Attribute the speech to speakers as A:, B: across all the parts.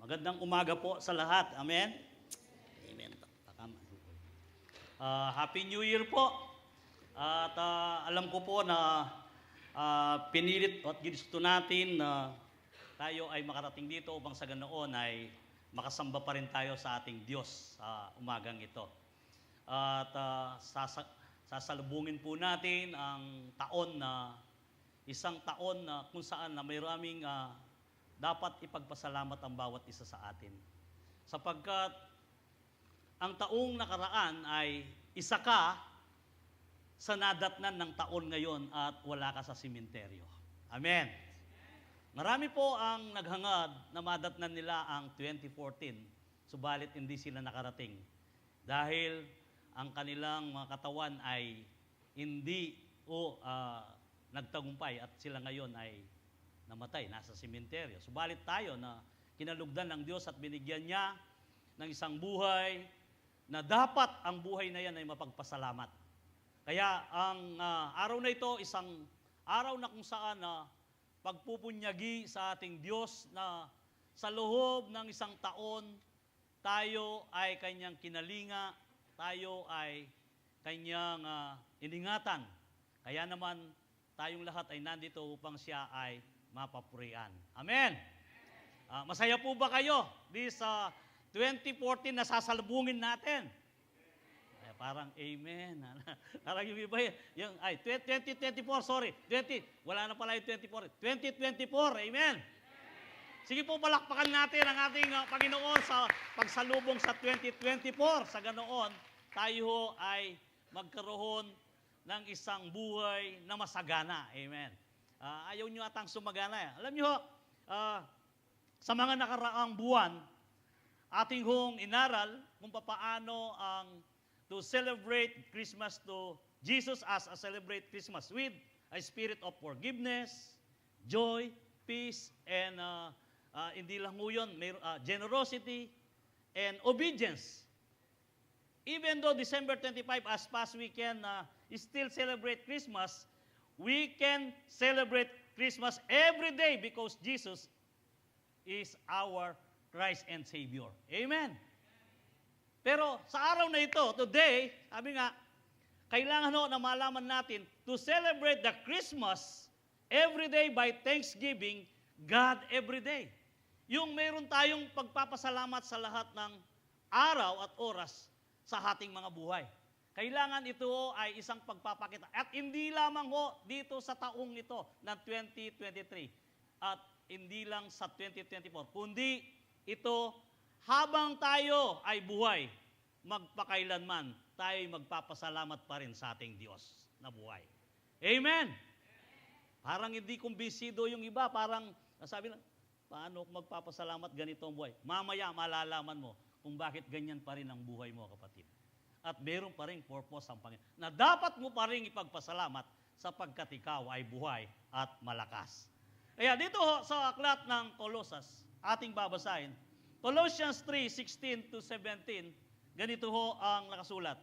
A: Magandang umaga po sa lahat. Amen? Amen. Happy New Year po. At alam ko po na pinilit at ginusto natin na tayo ay makarating dito upang sa ganoon ay makasamba pa rin tayo sa ating Diyos sa umagang ito. At sasalubungin po natin ang taon na isang taon na kung saan na mayroong dapat ipagpasalamat ang bawat isa sa atin. Sapagkat ang taong nakaraan ay isa ka sa nadatnan ng taon ngayon at wala ka sa simenteryo. Amen. Marami po ang naghangad na madatnan nila ang 2014, subalit hindi sila nakarating. Dahil ang kanilang mga katawan ay hindi nagtagumpay at sila ngayon ay namatay, nasa simenteryo. Subalit tayo na kinalugdan ng Diyos at binigyan niya ng isang buhay na dapat ang buhay na yan ay mapagpasalamat. Kaya ang araw na ito, isang araw na kung saan pagpupunyagi sa ating Diyos na sa loob ng isang taon, tayo ay kanyang kinalinga, tayo ay kanyang iningatan. Kaya naman, tayong lahat ay nandito upang siya ay mapapurian. Amen! Masaya po ba kayo di sa 2014 na sasalubungin natin? Parang amen. Parang yung iba yung 2024, sorry. Wala na pala yung 24. 2024, amen! Sige po, palakpakan natin ang ating Panginoon sa pagsalubong sa 2024. Sa ganoon, tayo ay magkaroon ng isang buhay na masagana. Amen. Ayaw nyo atang sumagana. Alam nyo, sa mga nakaraang buwan, ating hong inaral kung paano ang to celebrate Christmas to Jesus as a celebrate Christmas with a spirit of forgiveness, joy, peace, and hindi lang mo yun, generosity, and obedience. Even though December 25 as past weekend still celebrate Christmas, we can celebrate Christmas every day because Jesus is our Christ and Savior. Amen. Pero sa araw na ito, today, sabi nga, kailangan na malaman natin to celebrate the Christmas every day by thanksgiving God every day. Yung meron tayong pagpapasalamat sa lahat ng araw at oras sa ating mga buhay. Kailangan ito ay isang pagpapakita. At hindi lamang dito sa taong ito ng 2023 at hindi lang sa 2024, kundi ito habang tayo ay buhay, magpakailanman, tayo magpapasalamat pa rin sa ating Diyos na buhay. Amen! Parang hindi kumbinsido yung iba, parang nasabi lang, paano magpapasalamat ganito ang buhay? Mamaya malalaman mo kung bakit ganyan pa rin ang buhay mo, kapatid. At meron pa rin purpose ang Panginoon na dapat mo pa rin ipagpasalamat sapagkat ikaw ay buhay at malakas. Kaya dito sa aklat ng Colossus, ating babasahin, Colossians 3:16-17, ganito ang nakasulat.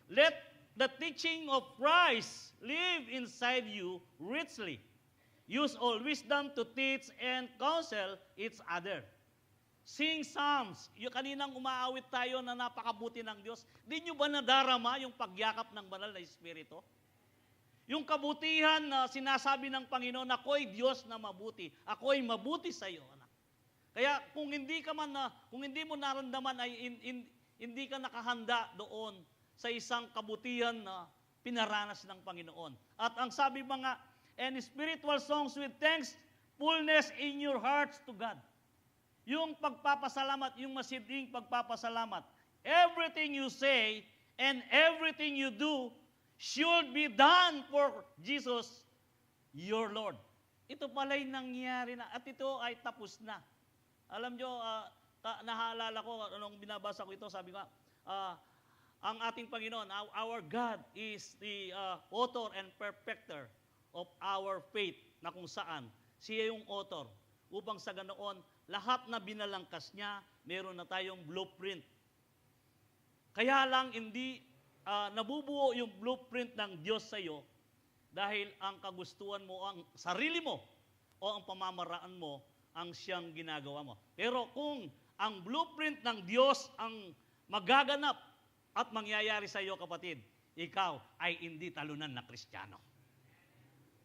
A: Let the teaching of Christ live inside you richly. Use all wisdom to teach and counsel each other. Sing psalms. Yung kaninang umaawit tayo na napakabuti ng Diyos. Di nyo ba nadarama yung pagyakap ng banal na Espiritu? Yung kabutihan na sinasabi ng Panginoon, ako'y Diyos na mabuti. Ako'y mabuti sa iyo, anak. Kaya kung hindi mo naramdaman ay hindi ka nakahanda doon sa isang kabutihan na pinaranas ng Panginoon. At ang sabi mga, and spiritual songs with thankfulness in your hearts to God. Yung pagpapasalamat, yung masiding pagpapasalamat. Everything you say and everything you do should be done for Jesus, your Lord. Ito pala'y nangyari na at ito ay tapos na. Alam nyo, naalala ko, nung binabasa ko ito, sabi ko, ang ating Panginoon, our God is the author and perfecter of our faith, na kung saan siya yung author. Upang sa ganoon, lahat na binalangkas niya, meron na tayong blueprint. Kaya lang hindi nabubuo yung blueprint ng Diyos sa iyo dahil ang kagustuhan mo, ang sarili mo, o ang pamamaraan mo, ang siyang ginagawa mo. Pero kung ang blueprint ng Diyos ang magaganap at mangyayari sa iyo, kapatid. Ikaw ay hindi talunan na Kristiyano.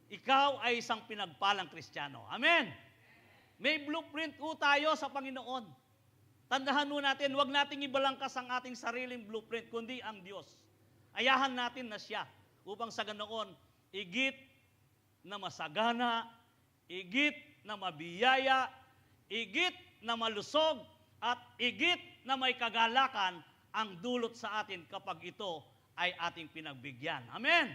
A: Ikaw ay isang pinagpalang Kristiyano. Amen! May blueprint po tayo sa Panginoon. Tandahan mo natin, huwag nating ibalangkas ang ating sariling blueprint, kundi ang Diyos. Ayahan natin na siya upang sa ganoon, igit na masagana, igit na mabiyaya, igit na malusog, at igit na may kagalakan ang dulot sa atin kapag ito ay ating pinagbigyan. Amen!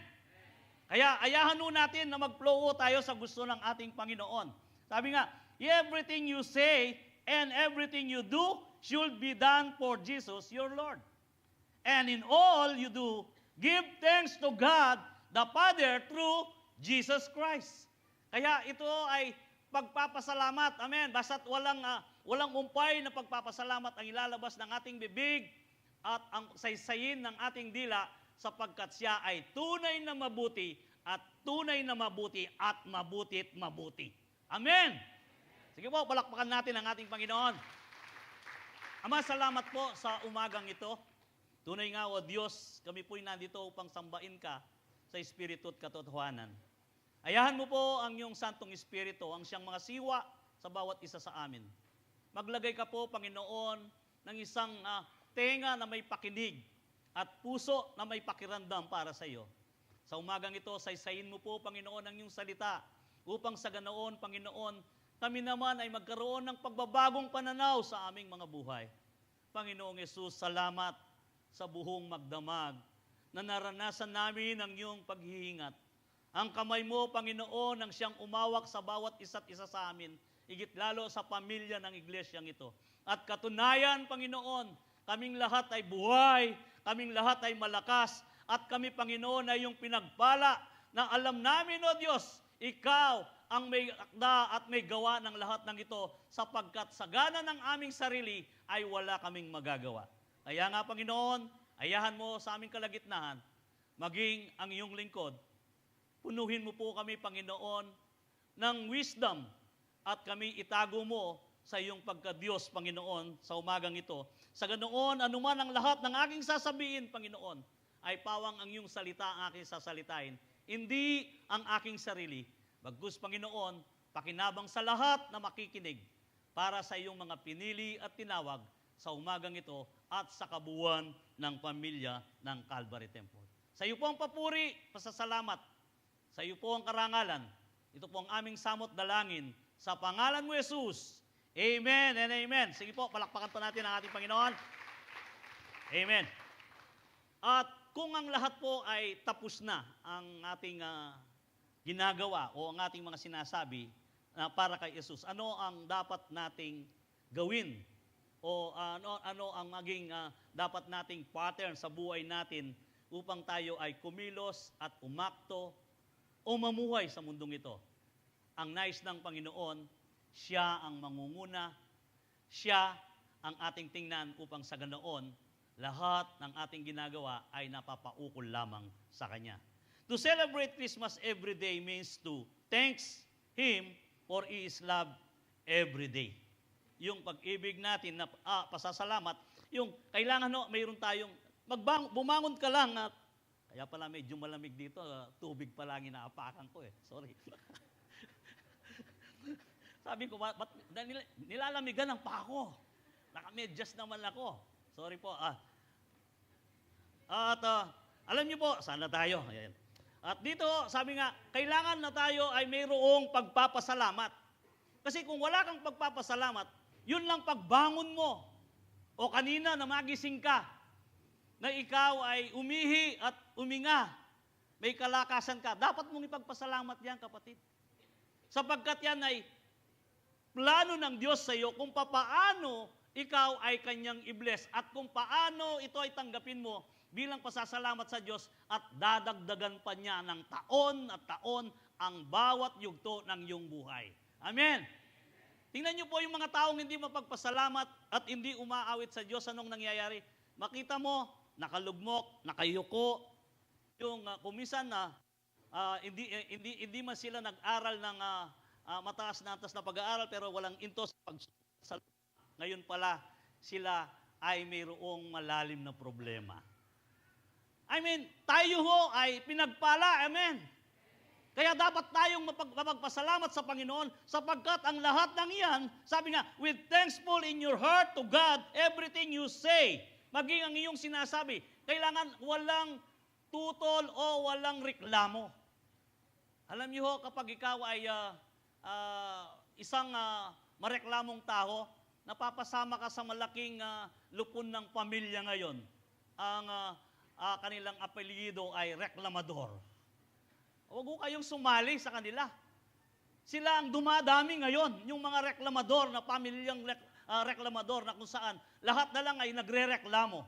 A: Kaya ayahan mo natin na mag-flow tayo sa gusto ng ating Panginoon. Sabi nga, everything you say and everything you do should be done for Jesus, your Lord. And in all you do, give thanks to God, the Father, through Jesus Christ. Kaya ito ay pagpapasalamat. Amen. Basta't walang umpay na pagpapasalamat ang ilalabas ng ating bibig at ang saysayin ng ating dila, sapagkat siya ay tunay na mabuti at tunay na mabuti at mabuti't mabuti. Amen. Sige po, palakpakan natin ang ating Panginoon. Ama, salamat po sa umagang ito. Tunay nga, o Diyos, kami po'y nandito upang sambain ka sa Espiritu at katotohanan. Ayahan mo po ang iyong Santong Espiritu, ang siyang mga siwa sa bawat isa sa amin. Maglagay ka po, Panginoon, ng isang tenga na may pakinig at puso na may pakiramdam para sa iyo. Sa umagang ito, saysayin mo po, Panginoon, ang iyong salita upang sa ganoon, Panginoon, kami naman ay magkaroon ng pagbabagong pananaw sa aming mga buhay. Panginoong Yesus, salamat sa buhong magdamag na naranasan namin ang iyong paghihingat. Ang kamay mo, Panginoon, ang siyang umawak sa bawat isa't isa sa amin, higit lalo sa pamilya ng iglesyang ito. At katunayan, Panginoon, kaming lahat ay buhay, kaming lahat ay malakas, at kami, Panginoon, ay yung pinagpala na alam namin, O Diyos, Ikaw ang may akda at may gawa ng lahat ng ito, sapagkat sa gana ng aming sarili ay wala kaming magagawa. Kaya nga, Panginoon, ayahan mo sa aming kalagitnaan, maging ang iyong lingkod. Punuhin mo po kami, Panginoon, ng wisdom at kami itago mo sa iyong pagka-Diyos, Panginoon, sa umagang ito. Sa ganoon, anuman ang lahat ng aking sasabihin, Panginoon, ay pawang ang iyong salita ang aking sasalitain, hindi ang aking sarili. Bagkus, Panginoon, pakinabang sa lahat na makikinig para sa iyong mga pinili at tinawag sa umagang ito at sa kabuuan ng pamilya ng Calvary Temple. Sa iyo po ang papuri, pasasalamat. Sa iyo po ang karangalan. Ito po ang aming samot dalangin. Sa pangalan mo, Jesus. Amen and amen. Sige po, palakpakan po natin ang ating Panginoon. Amen. At kung ang lahat po ay tapos na ang ating ginagawa o ang ating mga sinasabi para kay Jesus, ano ang dapat nating gawin? O ano ang maging dapat nating pattern sa buhay natin upang tayo ay kumilos at umakto o mamuhay sa mundong ito? Ang nais ng Panginoon, siya ang mangunguna, siya ang ating tingnan upang sa ganoon, lahat ng ating ginagawa ay napapaukol lamang sa Kanya. To celebrate Christmas every day means to thanks Him for His love every day. Yung pag-ibig natin na pasasalamat, yung kailangan mayroon tayong, bumangon ka lang at, kaya pala medyo malamig dito, tubig pa lang inaapakan ko sorry. Sabi ko, ba't nilalamigan ng pako? Nakamedyas naman ako. Sorry po. Alam niyo po, sana tayo. Ayan. At dito, sabi nga, kailangan na tayo ay mayroong pagpapasalamat. Kasi kung wala kang pagpapasalamat, yun lang pagbangon mo. O kanina na magising ka, na ikaw ay umihi at uminga, may kalakasan ka, dapat mong ipagpasalamat yan, kapatid. Sapagkat yan ay plano ng Diyos sa iyo kung papaano ikaw ay Kanyang i-bless at kung paano ito ay tanggapin mo bilang pasasalamat sa Diyos at dadagdagan pa niya ng taon at taon ang bawat yugto ng iyong buhay. Amen. Tingnan niyo po yung mga taong hindi mapagpasalamat at hindi umaawit sa Diyos, anong nangyayari? Makita mo, nakalugmok, nakayuko, yung kumisan na hindi man sila nag-aral ng mataas na antas na pag-aaral pero walang intos pag ngayon pala sila ay mayroong malalim na problema. I mean, tayo ho ay pinagpala, amen. Kaya dapat tayong mapagpasalamat sa Panginoon sapagkat ang lahat ng iyan, sabi nga, with thankful in your heart to God, everything you say, maging ang iyong sinasabi, kailangan walang tutol o walang reklamo. Alam niyo ho, kapag ikaw ay isang mareklamong tao, napapasama ka sa malaking lupon ng pamilya ngayon. Ang kanilang apelyido ay reklamador. Huwag ko kayong sumali sa kanila. Sila ang dumadami ngayon, yung mga reklamador na pamilyang reklamador na kung saan lahat na lang ay nagre-reklamo.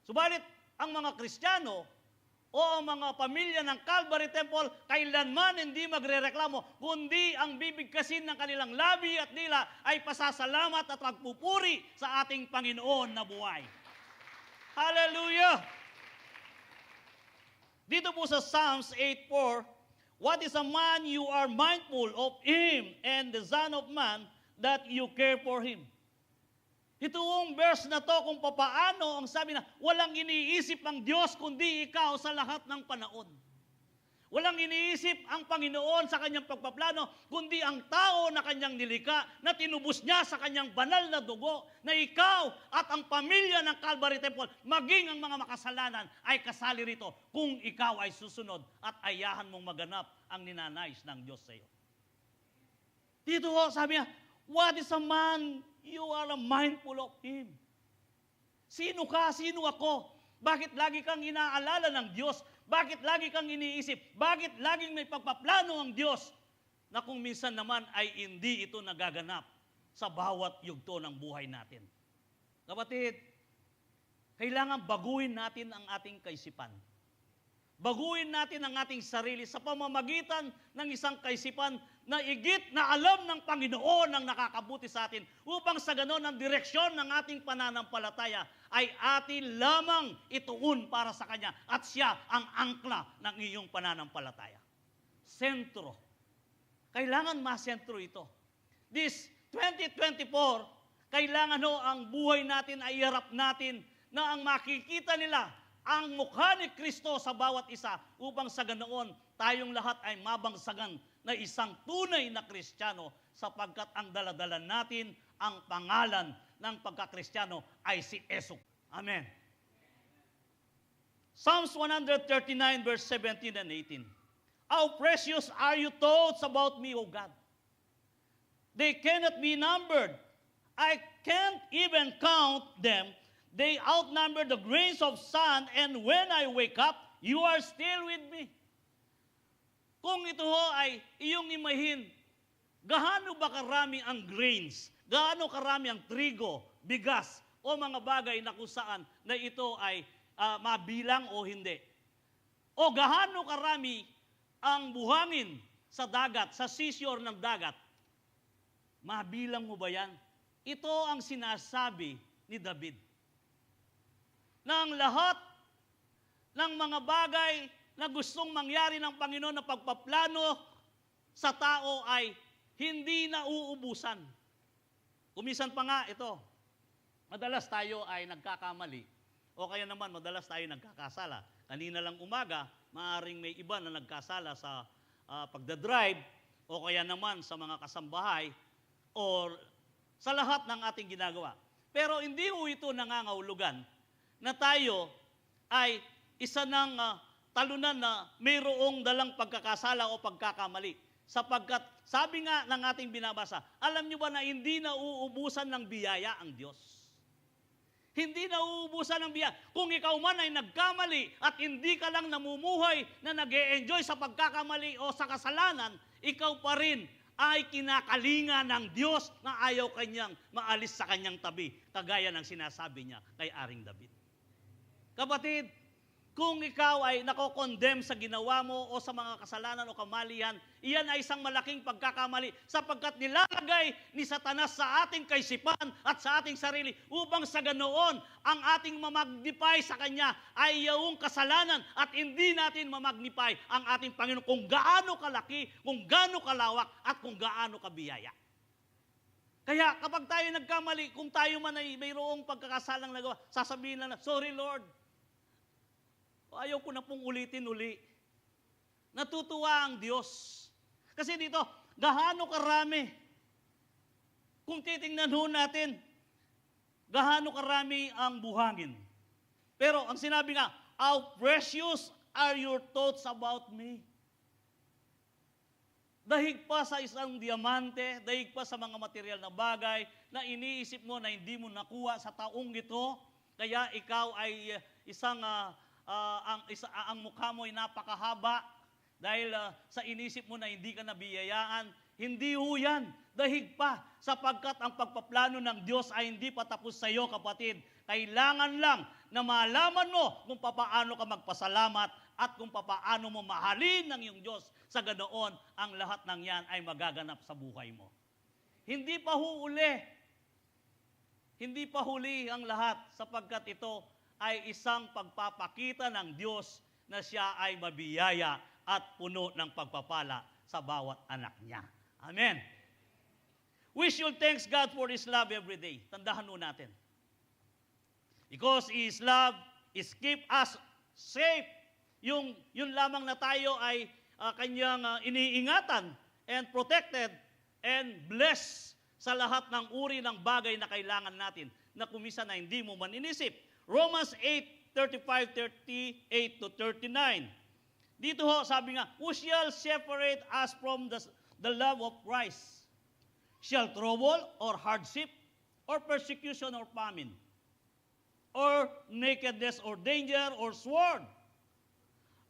A: Subalit, ang mga Kristiyano o ang mga pamilya ng Calvary Temple, kailanman hindi magre-reklamo, kundi ang bibigkasin ng kanilang labi at dila ay pasasalamat at pagpupuri sa ating Panginoon na buhay. Hallelujah! Dito po sa Psalms 8:4, what is a man you are mindful of him, and the son of man that you care for him? Itong verse na to kung papaano ang sabi na walang iniisip ang Diyos kundi ikaw sa lahat ng panahon. Walang iniisip ang Panginoon sa kanyang pagpaplano kundi ang tao na kanyang nilikha na tinubos niya sa kanyang banal na dugo na ikaw at ang pamilya ng Calvary Temple maging ang mga makasalanan ay kasali rito kung ikaw ay susunod at ayahan mong maganap ang ninanais ng Diyos sa iyo. Dito ho, sabi niya, what is a man you are mindful of him? Sino ka? Sino ako? Bakit lagi kang inaalala ng Diyos? Bakit lagi kang iniisip? Bakit laging may pagpaplano ang Diyos na kung minsan naman ay hindi ito nagaganap sa bawat yugto ng buhay natin? Kapatid, kailangan baguhin natin ang ating kaisipan. Baguhin natin ang ating sarili sa pamamagitan ng isang kaisipan na igit na alam ng Panginoon ang nakakabuti sa atin upang sa ganon ang direksyon ng ating pananampalataya ay atin lamang ituon para sa Kanya at Siya ang angkla ng iyong pananampalataya. Sentro. Kailangan masentro ito. This 2024, kailangan ho ang buhay natin ay iharap natin na ang makikita nila ang mukha ni Kristo sa bawat isa upang sa ganoon tayong lahat ay mabangsagan na isang tunay na Kristiyano sapagkat ang daladalan natin ang pangalan ng pagkakristyano ay si Yesu. Amen. Psalms 139 verse 17 and 18. How precious are your thoughts about me, O God. They cannot be numbered. I can't even count them. They outnumber the grains of sand, and when I wake up, you are still with me. Kung ito ho ay iyong imahin, gaano ba karami ang grains? Gaano karami ang trigo, bigas, o mga bagay na kung saan na ito ay mabilang o hindi? O gaano karami ang buhangin sa dagat, sa seashore ng dagat? Mabilang mo ba yan? Ito ang sinasabi ni David. Na ang lahat ng mga bagay na gustong mangyari ng Panginoon na pagpaplano sa tao ay hindi na uubusan. Kumisan pa nga ito, madalas tayo ay nagkakamali o kaya naman madalas tayo nagkakasala. Kanina lang umaga, maaaring may iba na nagkasala sa pagdadrive o kaya naman sa mga kasambahay o sa lahat ng ating ginagawa. Pero hindi ho ito nangangahulugan na tayo ay isa ng talunan na mayroong dalang pagkakasala o pagkakamali. Sapagkat, sabi nga ng ating binabasa, alam nyo ba na hindi na uubusan ng biyaya ang Diyos? Hindi na uubusan ng biyaya. Kung ikaw man ay nagkamali at hindi ka lang namumuhay na nag-e-enjoy sa pagkakamali o sa kasalanan, ikaw pa rin ay kinakalinga ng Diyos na ayaw kanyang maalis sa kanyang tabi, kagaya ng sinasabi niya kay Aring David. Kapatid, kung ikaw ay nakokondem sa ginawa mo o sa mga kasalanan o kamalian, iyan ay isang malaking pagkakamali sapagkat nilalagay ni Satanas sa ating kaisipan at sa ating sarili upang sa ganoon ang ating mamagnify sa Kanya ay iyong kasalanan at hindi natin mamagnify ang ating Panginoon kung gaano kalaki, kung gaano kalawak at kung gaano kabiyaya. Kaya kapag tayo nagkamali, kung tayo man ay mayroong pagkakasalang nagawa, sasabihin lang na, sorry Lord, ayaw ko na pong ulitin uli. Natutuwa ang Diyos. Kasi dito, gaano karami. Kung titingnan ho natin, gaano karami ang buhangin. Pero ang sinabi nga, how precious are your thoughts about me? Dahig pa sa isang diamante, dahig pa sa mga material na bagay na iniisip mo na hindi mo nakuha sa taong ito, kaya ikaw ay ang mukha mo ay napakahaba dahil sa inisip mo na hindi ka nabiyayaan. Hindi ho yan. Dahig pa, sapagkat ang pagpaplano ng Diyos ay hindi pa tapos sa iyo, kapatid. Kailangan lang na malaman mo kung papaano ka magpasalamat at kung papaano mo mahalin ng iyong Diyos. Sa ganoon, ang lahat ng yan ay magaganap sa buhay mo. Hindi pa huli. Hindi pa huli ang lahat sapagkat ito ay isang pagpapakita ng Diyos na siya ay mabiyaya at puno ng pagpapala sa bawat anak niya. Amen. We should thank God for His love every day. Tandahan mo natin. Because His love is keep us safe. Yun lamang na tayo ay kanyang iniingatan and protected and blessed sa lahat ng uri ng bagay na kailangan natin na kumisa na hindi mo man inisip. Romans 8:35-38 to 39. Dito ho, sabi nga, who shall separate us from the love of Christ? Shall trouble or hardship or persecution or famine or nakedness or danger or sword?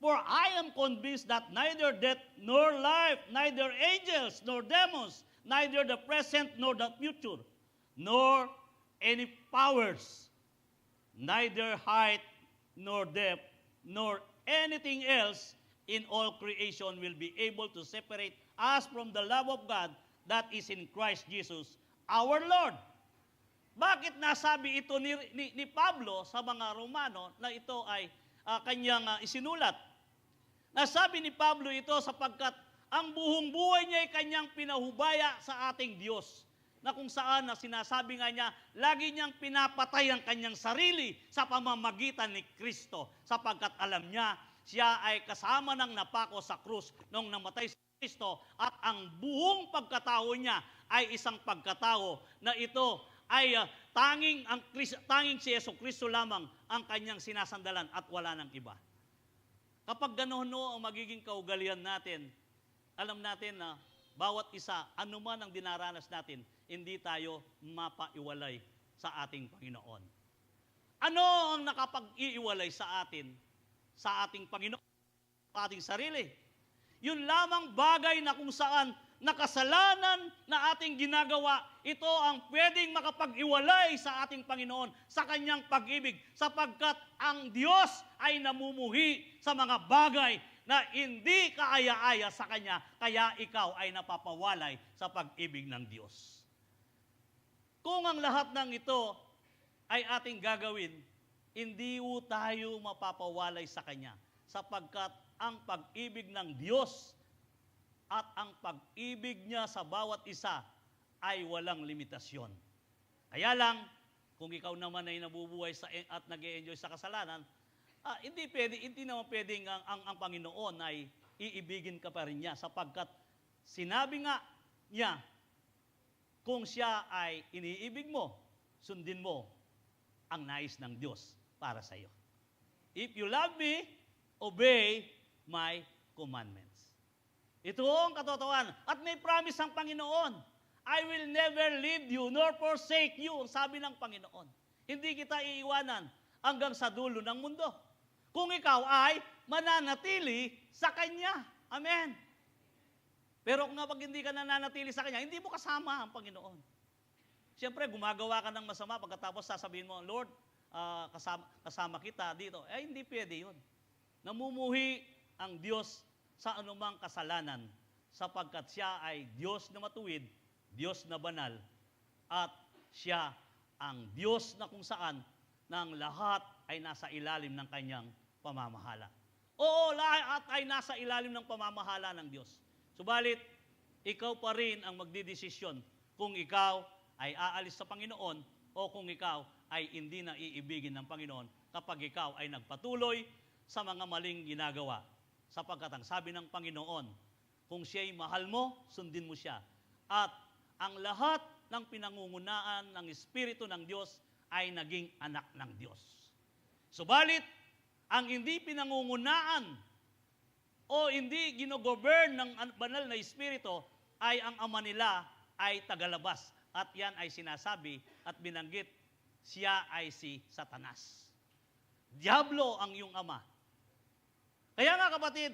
A: For I am convinced that neither death nor life, neither angels nor demons, neither the present nor the future, nor any powers, neither height nor depth, nor anything else in all creation will be able to separate us from the love of God that is in Christ Jesus, our Lord. Bakit nasabi ito ni Pablo sa mga Romano na ito ay kanyang isinulat? Nasabi ni Pablo ito sapagkat ang buong buhay niya ay kanyang pinahubaya sa ating Diyos, na kung saan na sinasabi nga niya, lagi niyang pinapatay ang kanyang sarili sa pamamagitan ni Kristo, sapagkat alam niya, siya ay kasama ng napako sa krus nung namatay si Kristo, at ang buong pagkatao niya ay isang pagkatao na ito ay tanging si Yesu Kristo lamang ang kanyang sinasandalan at wala ng iba. Kapag ganoon ang magiging kaugalian natin, alam natin na bawat isa, anuman ang dinaranas natin, hindi tayo mapaiwalay sa ating Panginoon. Ano ang nakapag-iiwalay sa atin, sa ating Panginoon, sa ating sarili? Yun lamang bagay na kung saan nakasalanan na ating ginagawa, ito ang pwedeng makapag-iwalay sa ating Panginoon, sa Kanyang pag-ibig, sapagkat ang Diyos ay namumuhi sa mga bagay na hindi kaaya-aya sa Kanya, kaya ikaw ay napapawalay sa pag-ibig ng Diyos. Kung ang lahat ng ito ay ating gagawin, hindi tayo mapapawalay sa Kanya, sapagkat ang pag-ibig ng Diyos at ang pag-ibig niya sa bawat isa ay walang limitasyon. Kaya lang, kung ikaw naman ay nabubuhay at nag-e-enjoy sa kasalanan, hindi naman pwedeng ang Panginoon ay iibigin ka pa rin niya, sapagkat sinabi nga niya, kung siya ay iniibig mo, sundin mo ang nais ng Diyos para sa iyo. If you love me, obey my commandments. Ito ang katotohanan. At may promise ang Panginoon, I will never leave you nor forsake you, ang sabi ng Panginoon. Hindi kita iiwanan hanggang sa dulo ng mundo. Kung ikaw ay mananatili sa Kanya. Amen. Pero kung pag hindi ka nananatili sa Kanya, hindi mo kasama ang Panginoon. Siyempre, gumagawa ka ng masama, pagkatapos sasabihin mo, Lord, kasama kita dito. Hindi pwede yun. Namumuhi ang Diyos sa anumang kasalanan, sapagkat siya ay Diyos na matuwid, Diyos na banal, at siya ang Diyos na kung saan ng lahat ay nasa ilalim ng Kanyang pamamahala. Oo, lahat ay nasa ilalim ng pamamahala ng Diyos. Subalit, ikaw pa rin ang magdidesisyon kung ikaw ay aalis sa Panginoon o kung ikaw ay hindi na iibigin ng Panginoon kapag ikaw ay nagpatuloy sa mga maling ginagawa. Sapagkat ang sabi ng Panginoon, kung siya'y mahal mo, sundin mo siya. At ang lahat ng pinangungunaan ng Espiritu ng Diyos ay naging anak ng Diyos. Subalit, ang hindi pinangungunaan o hindi ginogovern ng banal na Espiritu ay ang ama nila ay tagalabas. At yan ay sinasabi at binanggit, siya ay si Satanas. Diablo ang iyong ama. Kaya nga kapatid,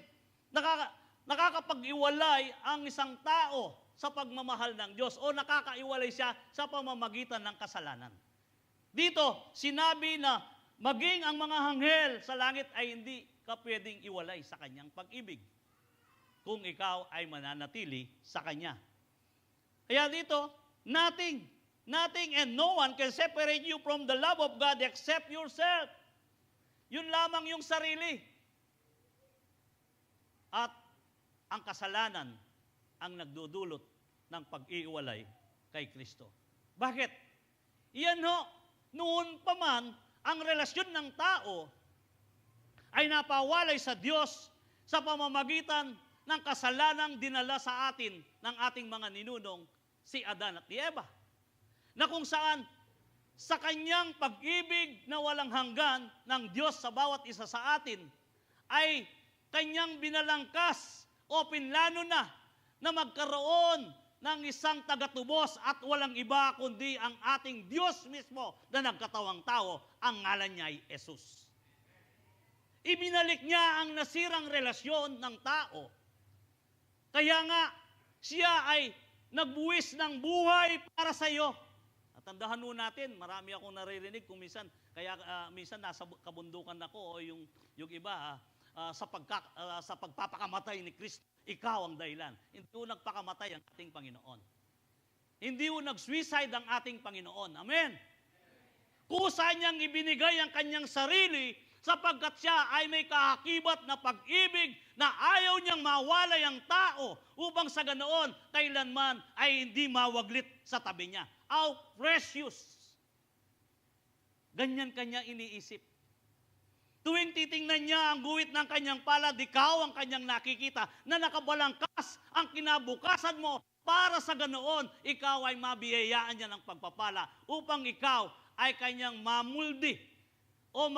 A: nakakapag-iwalay ang isang tao sa pagmamahal ng Diyos o nakakaiwalay siya sa pamamagitan ng kasalanan. Dito, sinabi na maging ang mga anghel sa langit ay hindi ka pwedeng iwalay sa kanyang pag-ibig kung ikaw ay mananatili sa kanya. Kaya dito, nothing and no one can separate you from the love of God except yourself. Yun lamang yung sarili. At ang kasalanan ang nagdudulot ng pag-iiwalay kay Kristo. Bakit? Iyan ho, noon pa man, ang relasyon ng tao ay napawalay sa Diyos sa pamamagitan ng kasalanang dinala sa atin ng ating mga ninunong, si Adan at si Eva. Na kung saan, sa kanyang pag-ibig na walang hanggan ng Diyos sa bawat isa sa atin, ay kanyang binalangkas o pinlano na magkaroon ng isang tagatubos at walang iba kundi ang ating Diyos mismo na nagkatawang tao, ang ngalan niya ay Jesus. Ibinalik niya ang nasirang relasyon ng tao. Kaya nga, siya ay nagbuwis ng buhay para sa iyo. At tandahan mo natin, marami akong naririnig kung minsan, kaya minsan nasa kabundukan ako o yung iba, sa pagpapakamatay ni Kristo, ikaw ang dahilan. Hindi ho nagpakamatay ang ating Panginoon. Hindi ho nag-suicide ang ating Panginoon. Amen? Kusa niyang ibinigay ang kanyang sarili sapagkat siya ay may kahakibat na pag-ibig na ayaw niyang mawalay ang tao upang sa ganoon kailanman ay hindi mawaglit sa tabi niya. How precious! Ganyan kanya iniisip. Tuwing titingnan niya ang guhit ng kanyang palad, ikaw ang kanyang nakikita na nakabalangkas ang kinabukasan mo para sa ganoon, ikaw ay mabiyayaan niya ng pagpapala upang ikaw ay kanyang mamuldi o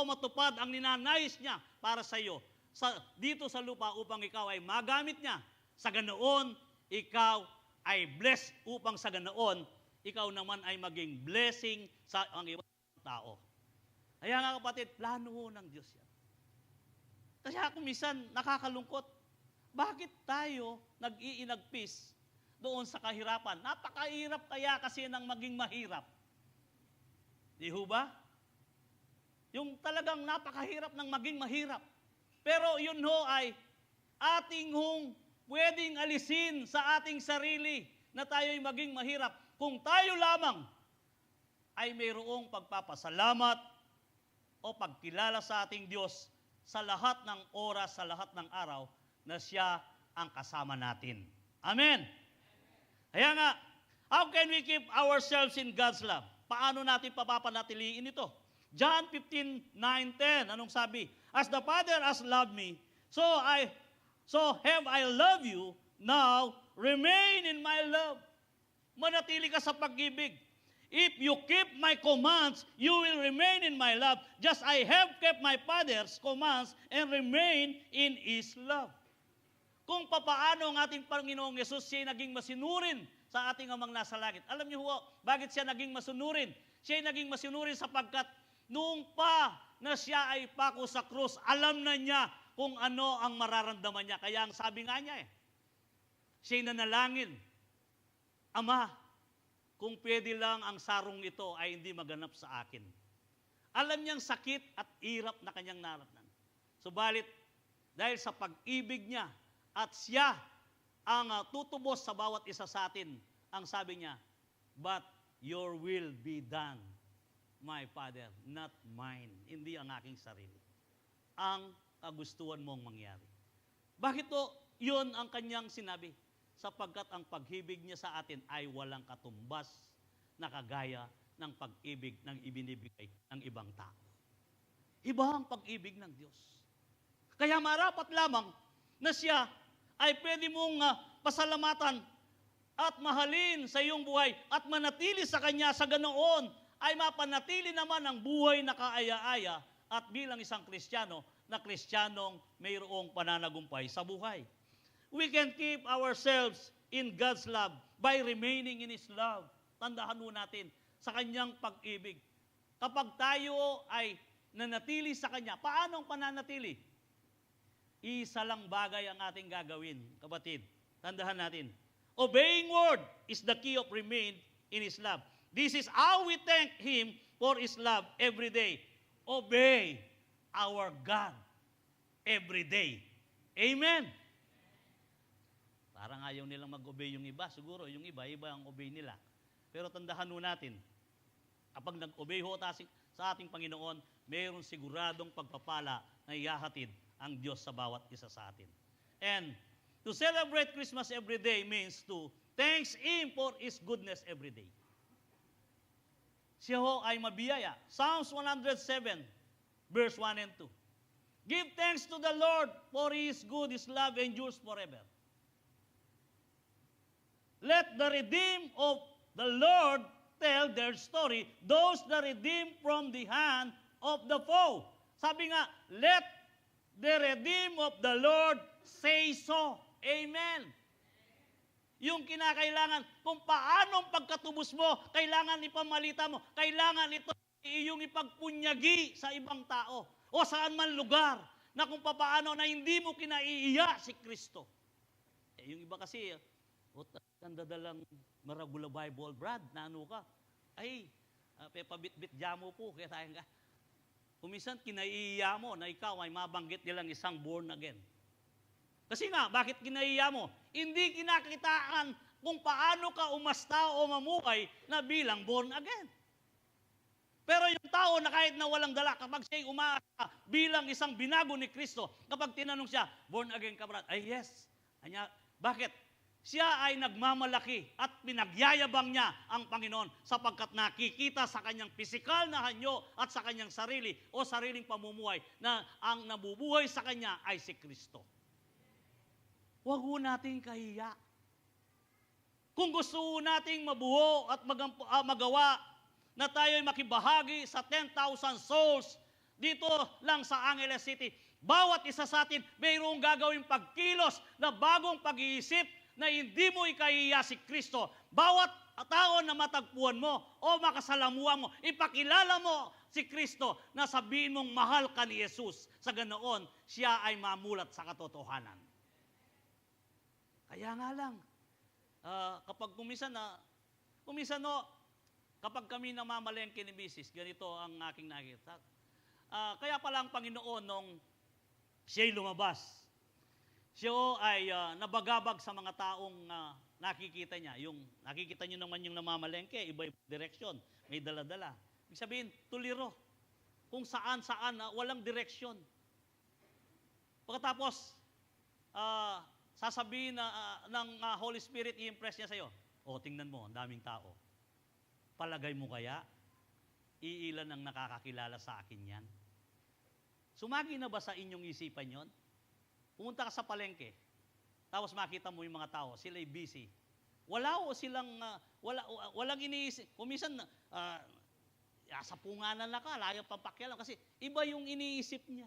A: matupad ang ninanais niya para sa iyo dito sa lupa upang ikaw ay magamit niya. Sa ganoon, ikaw ay blessed upang sa ganoon, ikaw naman ay maging blessing sa ang ibang tao. Kaya nga kapatid, plano ho ng Diyos yan. Kasi ako minsan nakakalungkot, bakit tayo nag-iinagpis doon sa kahirapan? Napakahirap kaya kasi nang maging mahirap. Di ho ba? Yung talagang napakahirap ng maging mahirap. Pero yun ho ay ating hong pwedeng alisin sa ating sarili na tayo'y maging mahirap. Kung tayo lamang ay mayroong pagpapasalamat o pagkilala sa ating Diyos sa lahat ng oras, sa lahat ng araw, na siya ang kasama natin. Amen? Kaya nga, how can we keep ourselves in God's love? Paano natin papapanatiliin ito? John 15:9-10, anong sabi? As the Father has loved me, so have I loved you, now remain in my love. Manatili ka sa pag-ibig. If you keep my commands, you will remain in my love, just I have kept my Father's commands and remain in His love. Kung papaano ang ating Panginoong Yesus siya naging masinurin sa ating amang nasa langit. Alam niyo ho, bakit siya naging masunurin? Siya naging masunurin sapagkat noong pa na siya ay pako sa krus, alam na niya kung ano ang mararamdaman niya. Kaya ang sabi nga niya siya'y nanalangin, Ama, kung pwede lang ang sarong ito ay hindi maganap sa akin. Alam niyang sakit at hirap na kanyang naratnan. Subalit, dahil sa pag-ibig niya at siya ang tutubos sa bawat isa sa atin, ang sabi niya, but your will be done, my Father, not mine. Hindi ang aking sarili. Ang kagustuhan mong mangyari. Bakit to? Yun ang kanyang sinabi. sapagkat ang pag-ibig niya sa atin ay walang katumbas na kagaya ng pag-ibig ng ibinibigay ng ibang tao. Iba ang pag-ibig ng Diyos. Kaya marapat lamang na siya ay pwede mong pasalamatan at mahalin sa iyong buhay at manatili sa Kanya sa ganoon ay mapanatili naman ang buhay na kaaya-aya at bilang isang Kristiyano na Kristiyanong mayroong pananagumpay sa buhay. We can keep ourselves in God's love by remaining in His love. Tandaan mo natin sa Kanyang pag-ibig. Kapag tayo ay nanatili sa Kanya, paano ang pananatili? Isa lang bagay ang ating gagawin, kapatid. Tandaan natin. Obeying word is the key of remain in His love. This is how we thank Him for His love every day. Obey our God every day. Amen. Parang ayaw nilang mag-obey yung iba. Siguro yung iba ang obey nila. Pero tandaan ho natin, kapag nag-obey ho sa ating Panginoon, mayroon siguradong pagpapala na ihahatid ang Diyos sa bawat isa sa atin. And to celebrate Christmas every day means to thanks Him for His goodness every day. Siya ho ay mabiyaya. Psalms 107, verse 1 and 2. Give thanks to the Lord for He is good, His love endures forever. Let the redeemed of the Lord tell their story, those that redeemed from the hand of the foe. Sabi nga, let the redeemed of the Lord say so. Amen. Yung kinakailangan, kung paanong pagkatubos mo, kailangan ipamalita mo, kailangan ito iyong ipagpunyagi sa ibang tao o saan man lugar na kung paano na hindi mo kinaiiya si Kristo. Yung iba kasi, nandadalang Maragula Bible, Brad, na ano ka? Ay, pabit-bit jamo po, kaya tayo ka. Kumisan, kinaiiya mo na ikaw ay mabanggit nilang isang born again. Kasi nga, bakit kinaiiya mo? Hindi kinakitaan kung paano ka umasta o mamuhay na bilang born again. Pero yung tao na kahit na walang dala, kapag siya'y umaasa bilang isang binago ni Kristo, kapag tinanong siya, born again ka, Brad? Ay, yes. Anya, bakit? Siya ay nagmamalaki at pinagyayabang niya ang Panginoon sapagkat nakikita sa kanyang pisikal na anyo at sa kanyang sarili o sariling pamumuhay na ang nabubuhay sa kanya ay si Kristo. Huwag ho nating kahiya. Kung gusto nating mabuo at magawa na tayo'y makibahagi sa 10,000 souls dito lang sa Angeles City, bawat isa sa atin mayroong gagawing pagkilos na bagong pag-iisip na hindi mo ikahiya si Kristo. Bawat tao na matagpuan mo o makasalamuhan mo, ipakilala mo si Kristo na sabihin mong mahal ka ni Jesus. Sa ganoon, siya ay mamulat sa katotohanan. Kaya nga lang, kapag kapag kami namamalengke ni Mrs., ganito ang aking nakita. Kaya pala ang Panginoon nung siya'y lumabas, siya ay nabagabag sa mga taong nakikita niya. Yung nakikita niyo naman yung namamalengke, iba-ibang direksyon, may dala-dala. Ibig sabihin, tuliro. Kung saan-saan, walang direksyon. Pagkatapos, sasabihin ng Holy Spirit, i-impress niya sa'yo. O, tingnan mo, ang daming tao. Palagay mo kaya, iilan ang nakakakilala sa akin yan? Sumagi na ba sa inyong isipan yon? Pumunta ka sa palengke, tapos makita mo yung mga tao, sila'y busy. Walang iniisip. Kumisan, sa punganan na ka, layo pampakialam, kasi iba yung iniisip niya.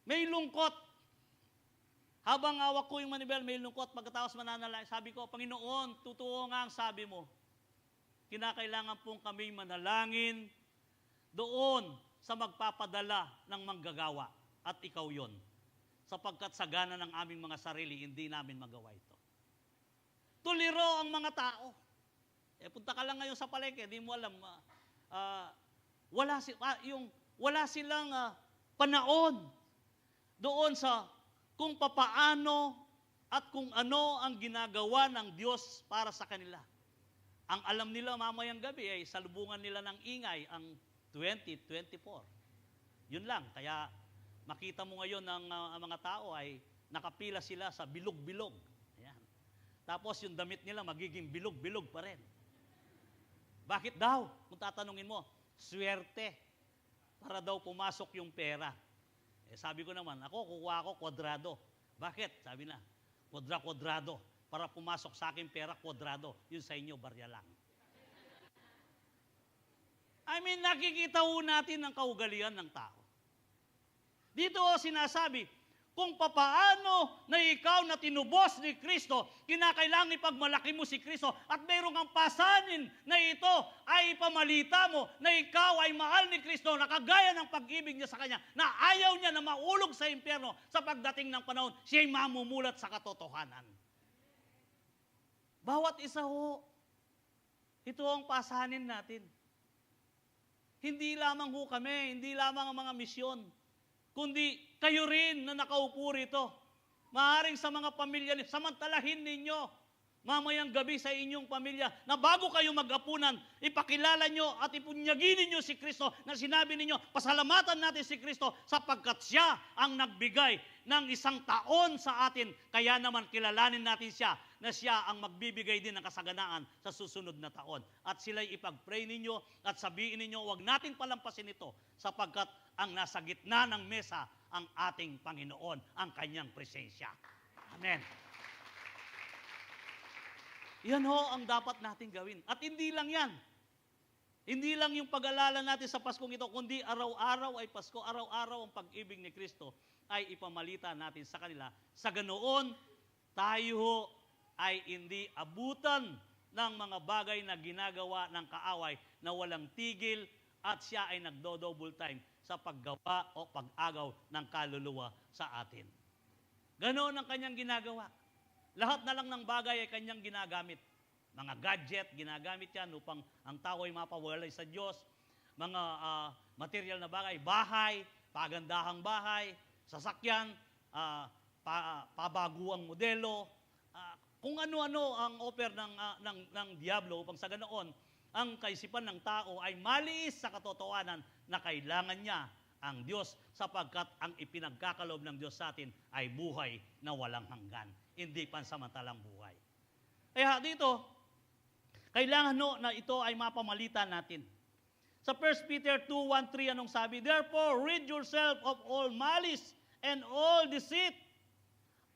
A: May lungkot. Habang hawak ko yung manibel, may lungkot, pagkatapos mananalangin, sabi ko, Panginoon, totoo nga ang sabi mo. Kinakailangan pong kami manalangin doon sa magpapadala ng manggagawa. At ikaw yon. Sapagkat sa gana ng aming mga sarili, hindi namin magawa ito. Tuliro ang mga tao. Punta ka lang ngayon sa palengke, hindi mo alam, wala silang panahon doon sa kung papaano at kung ano ang ginagawa ng Diyos para sa kanila. Ang alam nila mamayang gabi ay salubungan nila ng ingay ang 2024. Yun lang, kaya makita mo ngayon ng mga tao ay nakapila sila sa bilog-bilog. Ayan. Tapos yung damit nila magiging bilog-bilog pa rin. Bakit daw? Kung tatanungin mo, swerte para daw pumasok yung pera. Eh, sabi ko naman, kukuha ako kwadrado. Bakit? Sabi na, kwadrado. Para pumasok sa akin pera, kwadrado. Yun sa inyo, barya lang. I mean, nakikita ho natin ang kaugalian ng tao. Dito sinasabi, kung papaano na ikaw na tinubos ni Kristo, kinakailangan ipagmalaki mo si Kristo at mayroong ang pasanin na ito ay ipamalita mo na ikaw ay mahal ni Kristo na kagaya ng pag-ibig niya sa Kanya, na ayaw niya na maulog sa impyerno sa pagdating ng panahon, siya'y mamumulat sa katotohanan. Bawat isa ho, ito ang pasanin natin. Hindi lamang ho kami, hindi lamang ang mga misyon, kundi kayo rin na nakaupo rito. Maaaring sa mga pamilya, samantalahin ninyo mamayang gabi sa inyong pamilya na bago kayo mag-apunan, ipakilala nyo at ipunyagin ninyo si Kristo na sinabi ninyo, pasalamatan natin si Kristo sapagkat siya ang nagbigay ng 1 taon sa atin. Kaya naman kilalanin natin siya na siya ang magbibigay din ng kasaganaan sa susunod na taon. At sila'y ipag-pray ninyo at sabihin ninyo, huwag natin palampasin ito sapagkat ang nasa gitna ng mesa ang ating Panginoon, ang kanyang presensya. Amen. Yan ho ang dapat natin gawin. At hindi lang yan. Hindi lang yung pag-alala natin sa Paskong ito, kundi araw-araw ay Pasko, araw-araw ang pag-ibig ni Kristo ay ipamalita natin sa kanila. Sa ganoon, tayo ho ay hindi abutan ng mga bagay na ginagawa ng kaaway na walang tigil at siya ay nagdo-double time sa paggawa o pag-agaw ng kaluluwa sa atin. Ganoon ang kanyang ginagawa. Lahat na lang ng bagay ay kanyang ginagamit. Mga gadget, ginagamit yan upang ang tao ay mapawalay sa Diyos. Mga material na bagay, bahay, pagandahang bahay, sasakyan, pabaguang modelo, kung ano-ano ang offer ng Diablo upang sa ganoon, ang kaisipan ng tao ay maliis sa katotohanan na kailangan niya ang Diyos sapagkat ang ipinagkakalob ng Diyos sa atin ay buhay na walang hanggan, hindi pansamantalang buhay. Kaya dito, kailangan na ito ay mapamalita natin. Sa 1 Peter 2:1-3, anong sabi? Therefore, rid yourself of all malice and all deceit,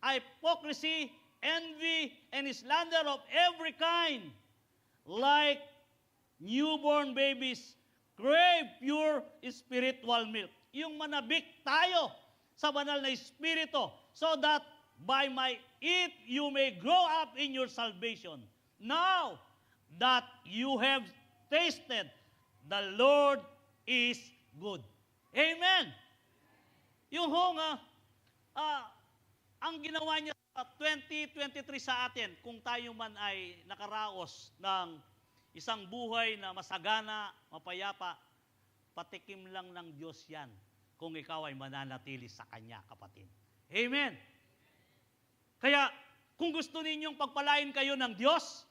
A: hypocrisy, envy, and slander of every kind. Like newborn babies, crave pure spiritual milk. Yung manabik tayo sa banal na espiritu, so that by my it you may grow up in your salvation. Now that you have tasted, the Lord is good. Amen. Yung ang ginawa niya sa 2023 sa atin, kung tayo man ay nakaraos ng isang buhay na masagana, mapayapa, patikim lang ng Diyos yan kung ikaw ay mananatili sa Kanya, kapatid. Amen. Kaya, kung gusto ninyong pagpalain kayo ng Diyos,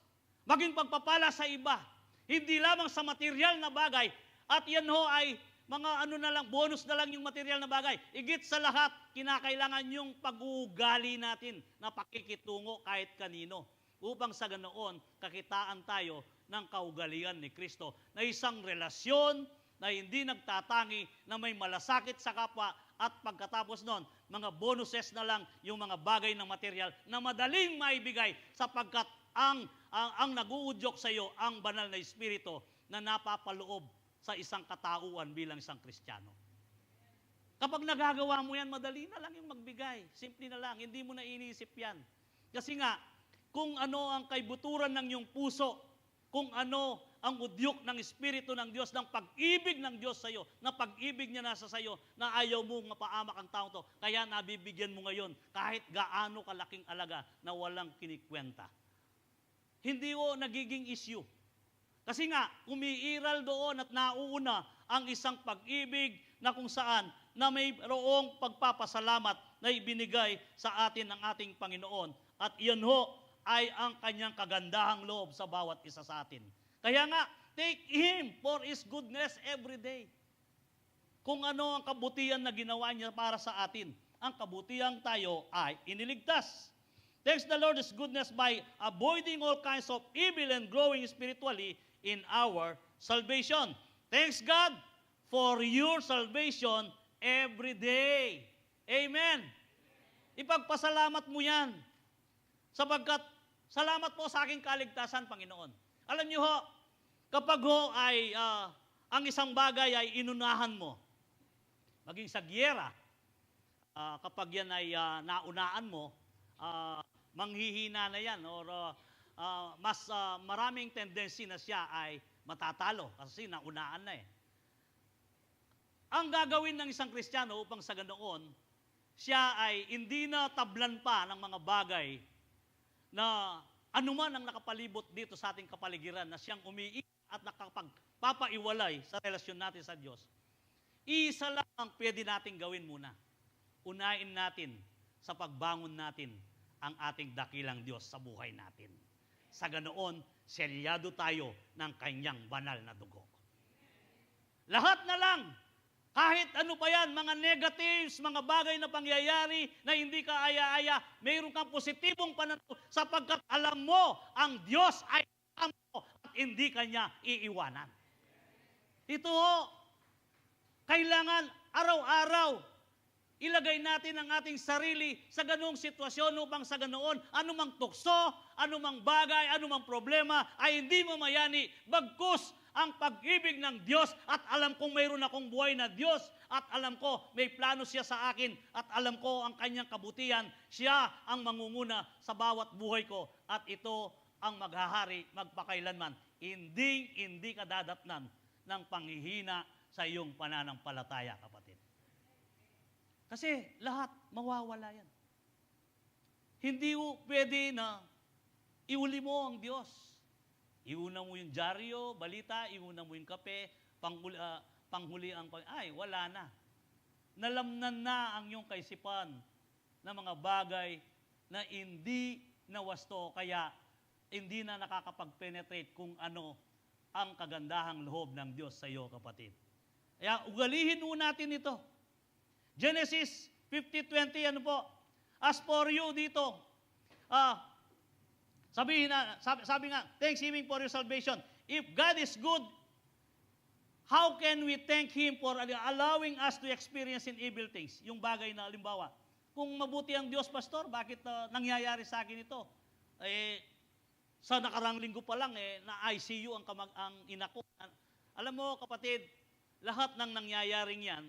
A: maging pagpapala sa iba, hindi lamang sa material na bagay, at yan ho ay mga bonus na lang yung material na bagay. Igit sa lahat, kinakailangan yung pag-uugali natin na pakikitungo kahit kanino. Upang sa ganoon, kakitaan tayo ng kaugalian ni Kristo na isang relasyon na hindi nagtatangi, na may malasakit sa kapwa, at pagkatapos nun, mga bonuses na lang yung mga bagay na material na madaling maibigay sapagkat ang nag-uudyok sa iyo ang banal na espiritu na napapaloob sa isang katauhan bilang isang Kristiyano. Kapag nagagawa mo yan, madali na lang yung magbigay. Simple na lang, hindi mo na iniisip yan. Kasi nga, kung ano ang kaibuturan ng iyong puso, kung ano ang udyok ng Espiritu ng Diyos, ng pag-ibig ng Diyos sa iyo, na pag-ibig niya nasa sa iyo, na ayaw mong mapaamak ang taong to, kaya nabibigyan mo ngayon kahit gaano kalaking alaga na walang kinikwenta. Hindi o nagiging issue. Kasi nga, umiiral doon at nauuna ang isang pag-ibig na kung saan na mayroong pagpapasalamat na ibinigay sa atin ng ating Panginoon. At iyon ho ay ang kanyang kagandahang loob sa bawat isa sa atin. Kaya nga, take Him for His goodness every day. Kung ano ang kabutihan na ginawa niya para sa atin. ang kabutihang tayo ay iniligtas. Thanks the Lord's goodness by avoiding all kinds of evil and growing spiritually in our salvation. Thanks God for your salvation every day. Amen. Ipagpasalamat mo yan. Sapagkat, salamat po sa aking kaligtasan, Panginoon. Alam niyo ho, kapag ho ay ang isang bagay ay inunahan mo, maging sa giyera, kapag yan ay naunaan mo, manghihina na yan or mas maraming tendency na siya ay matatalo kasi naunaan na eh. Ang gagawin ng isang Kristiyano upang sa ganoon, siya ay hindi na tablan pa ng mga bagay na anuman ang nakapalibot dito sa ating kapaligiran na siyang umiiyak at nakapagpapaiwalay sa relasyon natin sa Diyos. Isa lang ang pwede nating gawin muna. Unahin natin sa pagbangon natin ang ating dakilang Diyos sa buhay natin. Sa ganoon, selyado tayo ng kanyang banal na dugo. Lahat na lang, kahit ano pa yan, mga negatives, mga bagay na pangyayari na hindi ka aya-aya, mayroon kang positibong pananaw sapagkat alam mo ang Diyos ay amo at hindi kanya iiwanan. Ito ho, kailangan araw-araw ilagay natin ang ating sarili sa ganung sitwasyon upang sa ganoon, anumang tukso, anumang bagay, anumang problema ay hindi mamayani, bagkus ang pag-ibig ng Diyos at alam kong mayroon akong buhay na Diyos at alam ko may plano siya sa akin at alam ko ang kanyang kabutihan. Siya ang mangunguna sa bawat buhay ko at ito ang maghahari magpakailanman. Hindi ka dadatnan ng panghihina sa iyong pananampalataya, kapatid. Kasi lahat mawawala yan. Hindi mo pwede na iuli mo ang Diyos. Iuna mo yung dyaryo, balita, iuna mo yung kape, panghuli ang wala na. Nalamnan na ang iyong kaisipan na mga bagay na hindi nawasto, kaya hindi na nakakapag-penetrate kung ano ang kagandahang loob ng Diyos sa iyo, kapatid. Kaya ugalihin mo natin ito. Genesis 50:20, ano po? As for you dito, sabi nga, thanksgiving for your salvation. If God is good, how can we thank Him for allowing us to experience in evil things? Yung bagay na, halimbawa, kung mabuti ang Diyos, Pastor, bakit nangyayari sa akin ito? Sa nakarang linggo pa lang, na ICU ang ina ko. Alam mo, kapatid, lahat ng nangyayaring yan,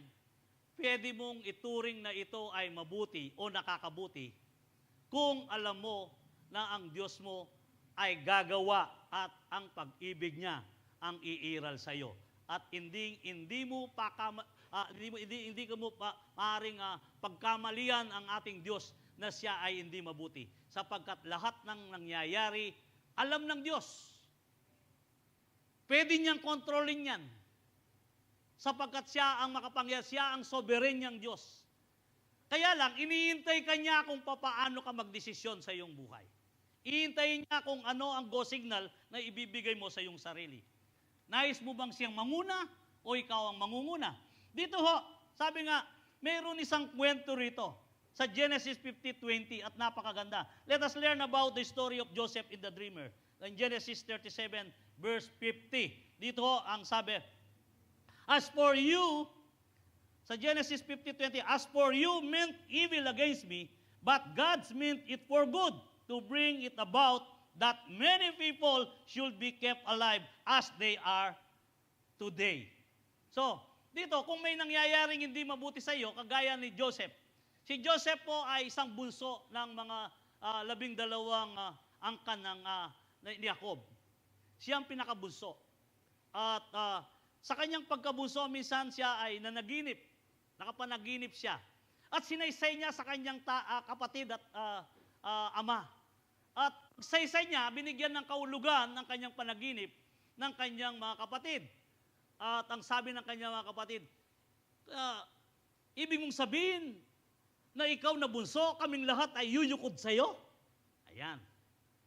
A: pwede mong ituring na ito ay mabuti o nakakabuti kung alam mo na ang Diyos mo ay gagawa at ang pag-ibig niya ang iiral sa iyo. At hindi mo maaaring pagkamalian ang ating Diyos na siya ay hindi mabuti. Sapagkat lahat ng nangyayari, alam ng Diyos. Pwede niyang kontrolin yan. Sapagkat siya ang makapangyarihan, siya ang sovereign niyang Diyos. Kaya lang, iniintay ka niya kung paano ka magdesisyon sa iyong buhay. Iintayin niya kung ano ang go signal na ibibigay mo sa iyong sarili. Nais mo bang siyang manguna o ikaw ang mangunguna? Dito ho, sabi nga, mayroon isang kwento rito sa Genesis 50:20 at napakaganda. Let us learn about the story of Joseph in the dreamer. In Genesis 37 verse 50. Dito ho ang sabi, as for you, sa Genesis 50:20, as for you meant evil against me, but God's meant it for good, to bring it about that many people should be kept alive as they are today. So, dito, kung may nangyayaring hindi mabuti sa iyo, kagaya ni Joseph. Si Joseph po ay isang bunso ng mga 12 angkan ni Jacob. Siya ang pinakabunso. At sa kanyang pagkabunso, minsan siya ay nanaginip. Nakapanaginip siya. At sinaysay niya sa kanyang kapatid at ama. At saysay niya, binigyan ng kaulugan ng kanyang panaginip ng kanyang mga kapatid. At ang sabi ng kanyang mga kapatid, ibig mong sabihin na ikaw na bunso, kaming lahat ay yuyukod sa iyo? Ayan.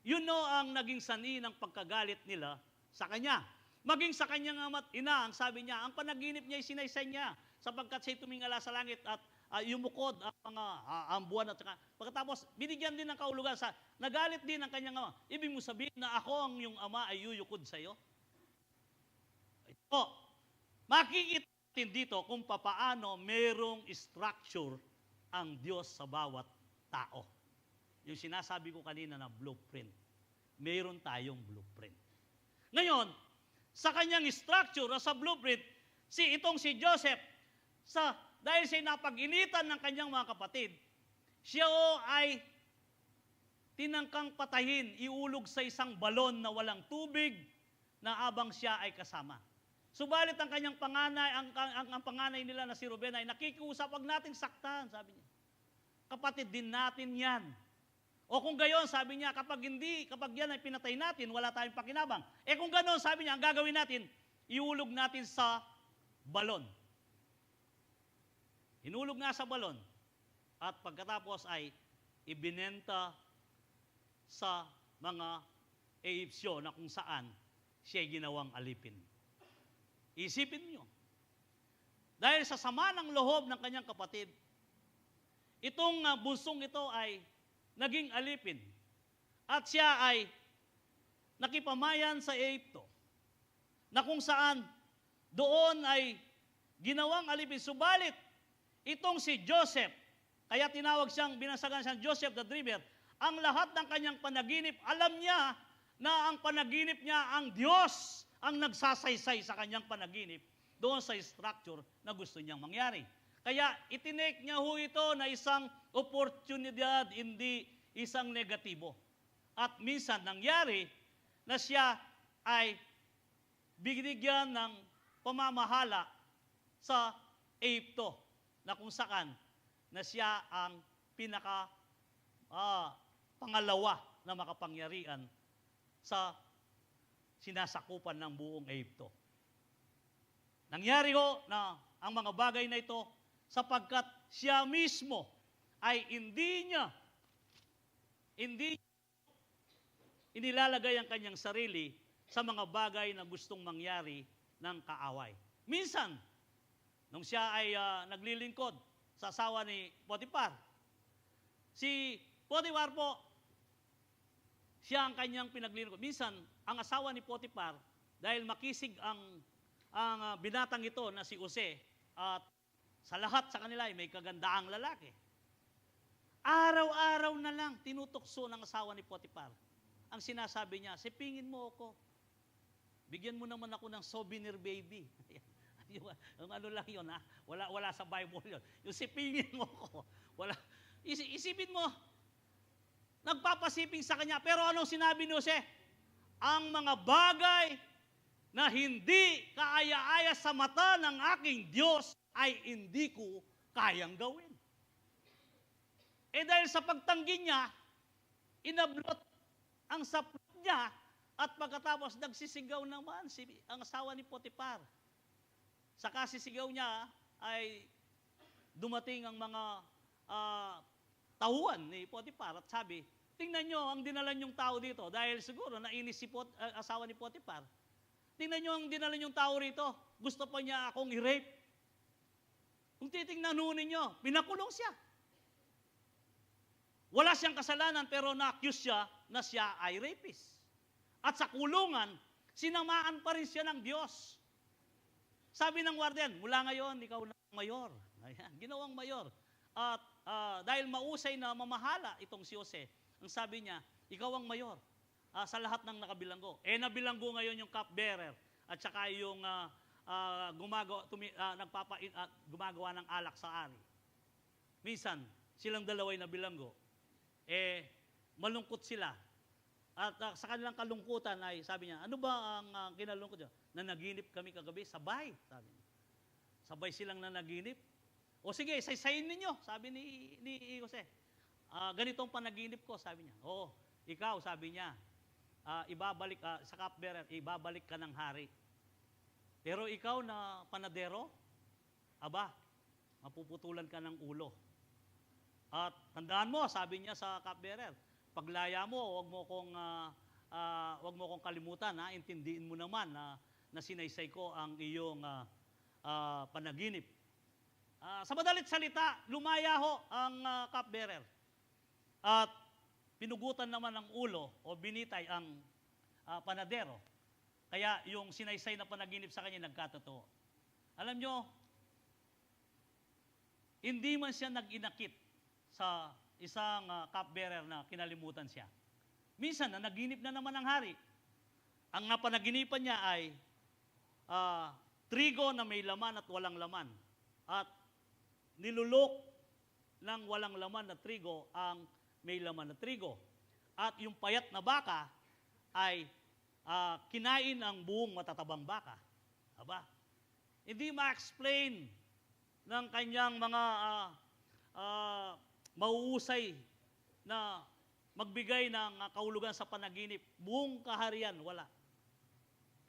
A: Yun no ang naging sanhi ng pagkagalit nila sa kanya. Maging sa kanyang ama't ina, ang sabi niya, ang panaginip niya ay sinaysay niya sapagkat siya'y tumingala sa langit at yumukod ang mga ang buwan at saka pagkatapos binigyan din ng kahulugan sa nagalit din ang kanyang ama. Ibig mo sabihin na ako ang iyong ama ay yuyukod sa iyo? Ito, makikita natin dito kung papaano merong structure ang Diyos sa bawat tao. Yung sinasabi ko kanina na blueprint. Meron tayong blueprint. Ngayon, sa kanyang structure o sa blueprint, itong si Joseph, dahil siya napag-initan ng kanyang mga kapatid, siya ay tinangkang patahin, iulog sa isang balon na walang tubig na abang siya ay kasama. Subalit ang kanyang panganay, ang panganay nila na si Ruben ay nakikiusap, wag nating saktan, sabi niya. Kapatid din natin yan. O kung gayon, sabi niya, kapag yan ay pinatay natin, wala tayong pakinabang. Kung ganon, sabi niya, ang gagawin natin, iulog natin sa balon. Hinulog nga sa balon at pagkatapos ay ibinenta sa mga Egyptyo na kung saan siya ginawang alipin. Isipin niyo, dahil sa sama ng loob ng kanyang kapatid, itong bunsong ito ay naging alipin at siya ay nakipamayan sa Egypto na kung saan doon ay ginawang alipin. Subalit, itong si Joseph, kaya binasagan siyang Joseph the Dreamer, ang lahat ng kanyang panaginip, alam niya na ang panaginip niya, ang Diyos ang nagsasaysay sa kanyang panaginip doon sa structure na gusto niyang mangyari. Kaya itinake niya ito na isang oportunidad, hindi isang negatibo. At minsan nangyari na siya ay binigyan ng pamamahala sa Egypto, na kung saan na siya ang pangalawa na makapangyarihan sa sinasakupan ng buong Egypto. Nangyari na ang mga bagay na ito sapagkat siya mismo ay hindi inilalagay ang kanyang sarili sa mga bagay na gustong mangyari ng kaaway. Minsan, nung siya ay naglilingkod sa asawa ni Potiphar, si Potiphar po, siya ang kanyang pinaglilingkod. Minsan, ang asawa ni Potiphar, dahil makisig ang binatang ito na si Jose, at sa lahat sa kanila ay may kagandaang lalaki. Araw-araw na lang tinutokso ng asawa ni Potiphar. Ang sinasabi niya, sipingin mo ako. Bigyan mo naman ako ng souvenir baby. Yung ano lang yun, ha? Wala sa Bible yun. Yung sipingin mo ako. Isipin mo, nagpapasiping sa kanya. Pero anong sinabi ni Jose? Ang mga bagay na hindi kaaya-aya sa mata ng aking Diyos ay hindi ko kayang gawin. Dahil sa pagtanggi niya, inablot ang saplot niya at pagkatapos nagsisigaw naman ang asawa ni Potiphar. Sa kasisigaw niya ay dumating ang mga tauhan ni Potiphar at sabi, tingnan nyo ang dinala nyong tao dito dahil siguro nainis si asawa ni Potiphar. Tingnan nyo ang dinala nyong tao rito. Gusto pa niya akong i-rape. Kung titingnan ninyo, pinakulong siya. Wala siyang kasalanan pero na-accuse siya na siya ay rapist. At sa kulungan, sinamaan pa rin siya ng Diyos. Sabi ng warden, mula ngayon, ikaw na mayor. Ayan, ginawang mayor. At dahil mausay na mamahala itong si Jose, ang sabi niya, ikaw ang mayor sa lahat ng nakabilanggo. Nabilanggo ngayon yung cupbearer at saka yung gumagawa ng alak sa ari. Minsan, silang dalaway na bilanggo. Malungkot sila. At sa kanilang kalungkutan ay sabi niya, ano ba ang kinalungkot niya? Nanaginip kami kagabi, sabay. Sabi niya. Sabay silang nanaginip. O sige, saysayin ninyo, sabi ni Jose. Ganitong panaginip ko, sabi niya. Oo, ikaw, sabi niya, ibabalik, sa cupbearer, ibabalik ka ng hari. Pero ikaw na panadero, mapuputulan ka ng ulo. At tandaan mo, sabi niya sa cupbearer, paglaya mo, wag mo kong kalimutan, intindihin mo naman na sinaysay ko ang iyong panaginip. Sa madalit salita, lumaya ho ang cupbearer. At pinugutan naman ng ulo o binitay ang panadero. Kaya yung sinaysay na panaginip sa kanya nagkatotoo. Alam nyo, hindi man siya nag-inakit sa isang cupbearer na kinalimutan siya. Minsan, naginip na naman ang hari. Ang napanaginipan niya ay trigo na may laman at walang laman. At nilulok ng walang laman na trigo ang may laman na trigo. At yung payat na baka ay kinain ang buong matatabang baka. Aba, hindi ma-explain ng kanyang mga mauusay na magbigay ng kahulugan sa panaginip. Buong kaharian, wala.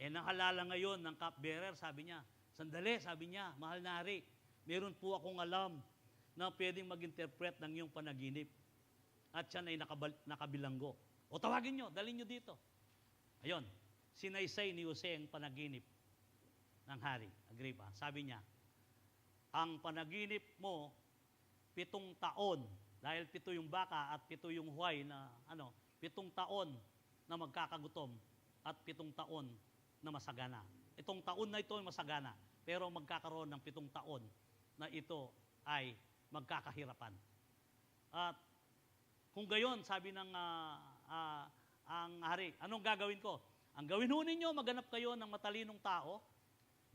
A: Nahalala ngayon ng cupbearer, sabi niya, sandali, sabi niya, mahal na hari, meron po akong alam na pwedeng mag-interpret ng iyong panaginip. At siya ay nakabilanggo. O tawagin nyo, dalhin nyo dito. Ayun, sinaysay ni Jose ang panaginip ng hari, Agripa. Sabi niya, ang panaginip mo, 7 taon, dahil 7 yung baka at 7 yung huway na 7 taon na magkakagutom at 7 taon na masagana. Itong taon na ito ay masagana, pero magkakaroon ng 7 taon na ito ay magkakahirapan. At kung gayon, sabi ng ang hari, anong gagawin ko? Ang gawin ho ninyo, maghanap kayo ng matalinong tao.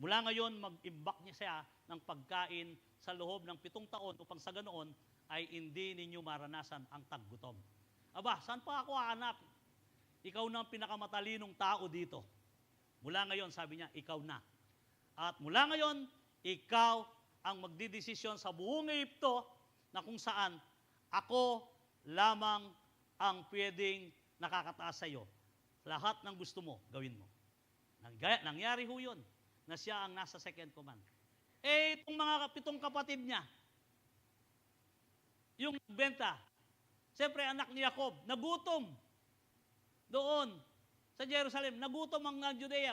A: Mula ngayon, mag-imbak niya siya ng pagkain sa loob ng 7 taon upang sa ganoon ay hindi ninyo maranasan ang taggutom. Aba, saan pa ako hahanap? Ikaw na ang pinakamatalinong tao dito. Mula ngayon, sabi niya, ikaw na. At mula ngayon, ikaw ang magdidesisyon sa buong Ehipto na kung saan ako lamang ang pwedeng nakakataas sa iyo. Lahat ng gusto mo, gawin mo. Nangyari ho yun, na siya ang nasa second command. Itong mga 7 kapatid niya, yung nagbenta, siyempre anak ni Jacob, nagutom doon sa Jerusalem, nagutom ang Judea,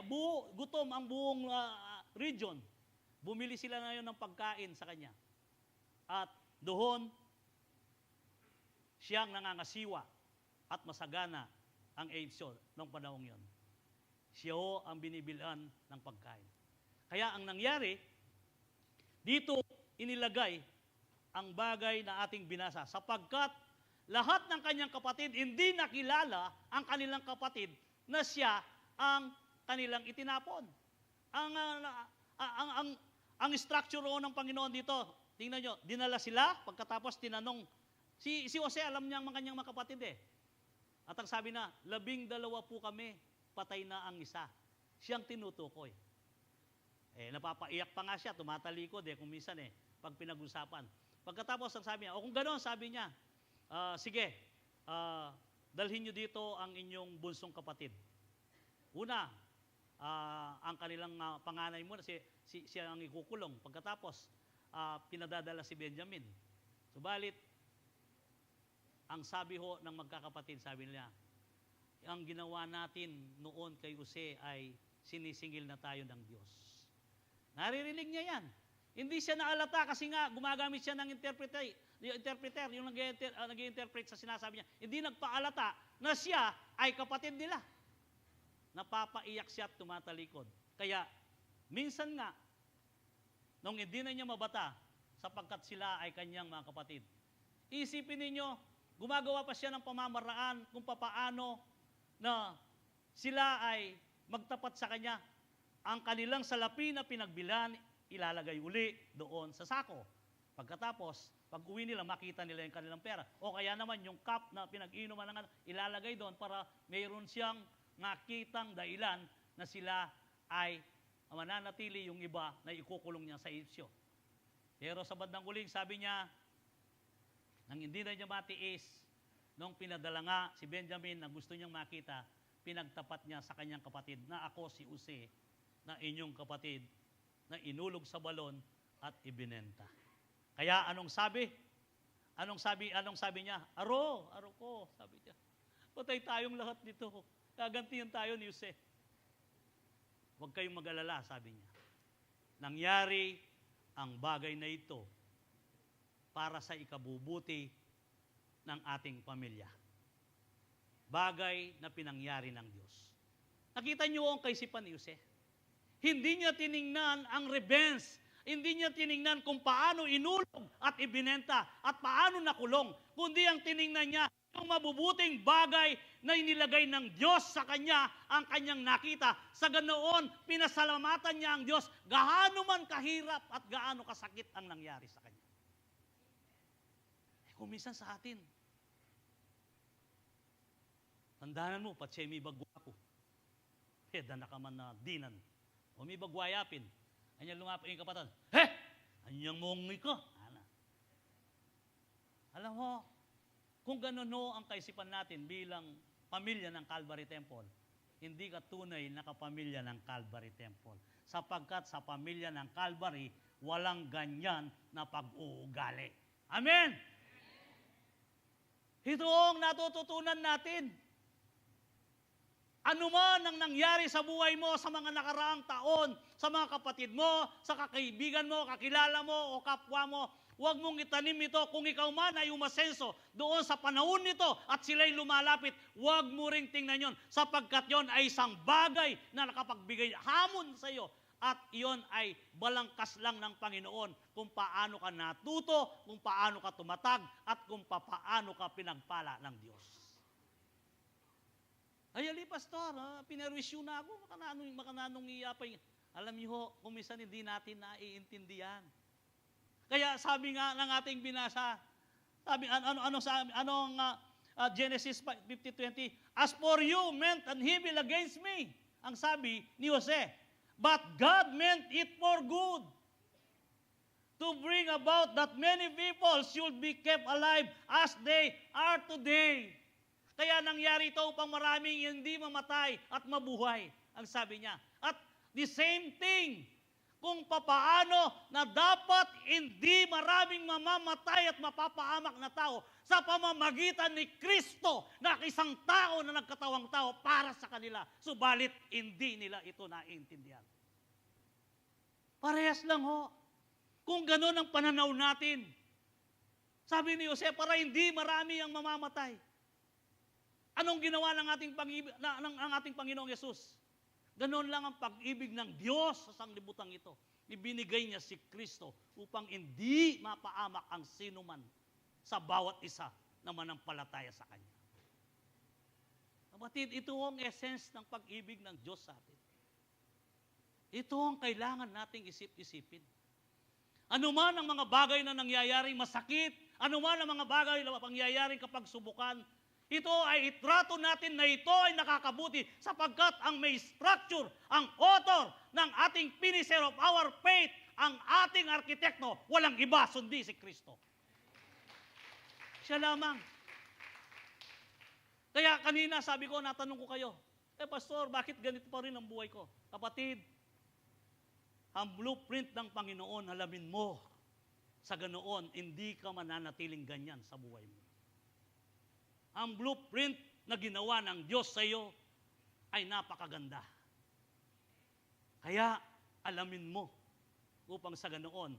A: gutom ang buong region. Bumili sila na yun ng pagkain sa kanya. At doon, siyang nangangasiwa at masagana ang Egypto noong panahong yon. Siya ho ang binibilhan ng pagkain. Kaya ang nangyari, dito inilagay ang bagay na ating binasa sapagkat lahat ng kanyang kapatid hindi nakilala ang kanilang kapatid na siya ang kanilang itinapon. Ang structure ng Panginoon dito, tingnan nyo, dinala sila, pagkatapos tinanong, si Jose alam niya ang kanyang mga kapatid eh. At ang sabi na, 12 po kami, patay na ang isa. Siyang tinutukoy. Napapaiyak pa nga siya, tumatalikod kung minsan pag pinag-usapan. Pagkatapos ang sabi niya, o kung gano'n, sabi niya, sige, dalhin nyo dito ang inyong bunsong kapatid. Una, ang kanilang panganay muna, siya ang ikukulong. Pagkatapos, pinadadala si Benjamin. Subalit, ang sabi ho ng magkakapatid, sabi nila, ang ginawa natin noon kay Jose ay sinisingil na tayo ng Diyos. Naririnig niya yan. Hindi siya naalata kasi nga gumagamit siya ng interpreter, yung nag-interpret sa sinasabi niya. Hindi nagpaalata na siya ay kapatid nila. Napapaiyak siya at tumatalikod. Kaya, minsan nga, nung hindi na niya mabata, sapagkat sila ay kanyang mga kapatid, isipin ninyo, gumagawa pa siya ng pamamaraan kung papaano na sila ay magtapat sa kanya. Ang kanilang salapi na pinagbilan, ilalagay uli doon sa sako. Pagkatapos, pag uwi nila, makita nila yung kanilang pera. O kaya naman yung cup na pinag-inuman ng ilalagay doon para mayroon siyang nakitang dahilan na sila ay mananatili yung iba na ikukulong niya sa Egypto. Pero sa bandang uling, sabi niya, nang hindi na niya matiis, nung pinadala nga si Benjamin na gusto niyang makita, pinagtapat niya sa kanyang kapatid na ako si Jose, na inyong kapatid, na inulog sa balon at ibinenta. Kaya anong sabi? Anong sabi niya? Aro ko, sabi niya. Patay tayong lahat dito. Gagantihan tayo ni Jose. Huwag kayong mag-alala, sabi niya. Nangyari ang bagay na ito para sa ikabubuti ng ating pamilya. Bagay na pinangyari ng Diyos. Nakita niyo ang kaisipan ni Jose. Hindi niya tiningnan ang revenge. Hindi niya tiningnan kung paano inulog at ibinenta at paano nakulong. Kundi ang tiningnan niya yung mabubuting bagay na inilagay ng Diyos sa kanya, ang kanyang nakita. Sa ganoon, pinasalamatan niya ang Diyos, gaano man kahirap at gaano kasakit ang nangyari sa kanya. Kung minsan sa atin, tandaanan mo, patse may bagwa ko. Heda na ka man na dinan. O may bagwayapin. Anyang lumapin yung kapatan. Anyang mongi ka. Alam mo, kung gano'n ho ang kaisipan natin bilang pamilya ng Calvary Temple, hindi ka tunay na kapamilya ng Calvary Temple. Sapagkat sa pamilya ng Calvary, walang ganyan na pag-uugali. Amen! Ito ang natututunan natin. Ano man ang nangyari sa buhay mo sa mga nakaraang taon, sa mga kapatid mo, sa kakaibigan mo, kakilala mo, o kapwa mo, huwag mong itanim ito. Kung ikaw man ay umasenso doon sa panahon nito at sila'y lumalapit, huwag mo ring tingnan yon, sapagkat yon ay isang bagay na nakapagbigay hamon sa iyo. At iyon ay balangkas lang ng Panginoon kung paano ka natuto, kung paano ka tumatag, at kung paano ka pinagpala ng Diyos. Ay, pastor, pinaruwisyo na ako, makananong iyapay. Alam niyo ho, kung minsan hindi natin naiintindihan. Kaya sabi nga ng ating binasa, sabi, anong Genesis 50:20, as for you meant an evil against me. Ang sabi ni Jose, but God meant it for good, to bring about that many people should be kept alive as they are today. Kaya nangyari ito upang maraming hindi mamatay at mabuhay, ang sabi niya. At the same thing, kung papaano na dapat hindi maraming mamamatay at mapapaamak na tao sa pamamagitan ni Kristo na isang tao na nagkatawang tao para sa kanila. Subalit, hindi nila ito naiintindihan. Parehas lang ho. Kung gano'n ang pananaw natin, sabi ni Jose, para hindi marami ang mamamatay. Anong ginawa ng ating Panginoong Yesus? Ganon lang ang pag-ibig ng Diyos sa sanglibutan ito. Ibinigay niya si Kristo upang hindi mapaamak ang sinuman sa bawat isa na manampalataya sa Kanya. Kapatid, ito ang essence ng pag-ibig ng Diyos sa atin. Ito ang kailangan nating isip-isipin. Ano man ang mga bagay na nangyayaring masakit, ano man ang mga bagay na pangyayaring kapag subukan, ito ay itrato natin na ito ay nakakabuti sapagkat ang may structure, ang author ng ating finisher of our faith, ang ating arkitekto, walang iba, sundi si Kristo. Siya lamang. Kaya kanina sabi ko, natanong ko kayo, pastor, bakit ganito pa rin ang buhay ko? Kapatid, ang blueprint ng Panginoon, alamin mo, sa ganoon, hindi ka mananatiling ganyan sa buhay mo. Ang blueprint na ginawa ng Diyos sa iyo ay napakaganda. Kaya alamin mo upang sa ganoon,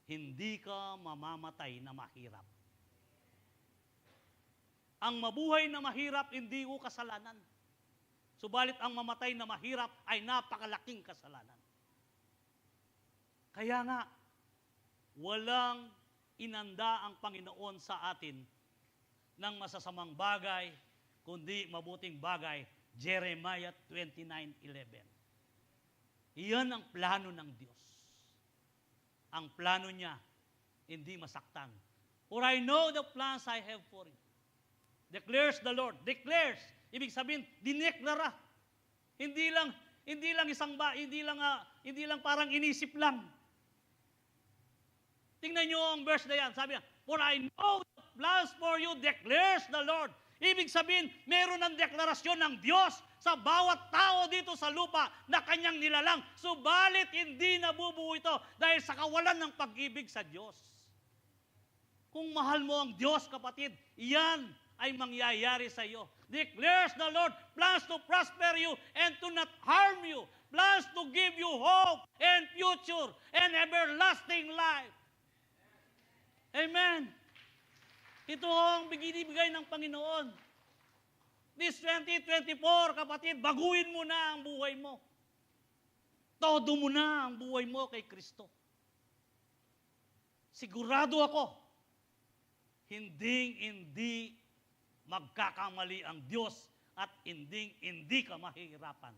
A: hindi ka mamamatay na mahirap. Ang mabuhay na mahirap, hindi ko kasalanan. Subalit ang mamatay na mahirap ay napakalaking kasalanan. Kaya nga, walang inanda ang Panginoon sa atin ng masasamang bagay, kundi mabuting bagay. Jeremiah 29:11. Iyan ang plano ng Diyos. Ang plano niya, hindi masaktan. For I know the plans I have for you. Declares the Lord. Declares. Ibig sabihin, dineklara. Hindi lang parang inisip lang. Tingnan niyo ang verse na yan. Sabi niya, for I know the plans for you, declares the Lord. Ibig sabihin, meron ng deklarasyon ng Diyos sa bawat tao dito sa lupa na kanyang nilalang. Subalit, hindi nabubuo ito dahil sa kawalan ng pag-ibig sa Diyos. Kung mahal mo ang Diyos, kapatid, iyan ay mangyayari sa iyo. Declares the Lord, plans to prosper you and to not harm you. plans to give you hope and future and everlasting life. Amen. Ito ang binibigay ng Panginoon. This 2024, kapatid, baguhin mo na ang buhay mo. Todo mo na ang buhay mo kay Kristo. Sigurado ako, hindi magkakamali ang Diyos at hindi ka mahihirapan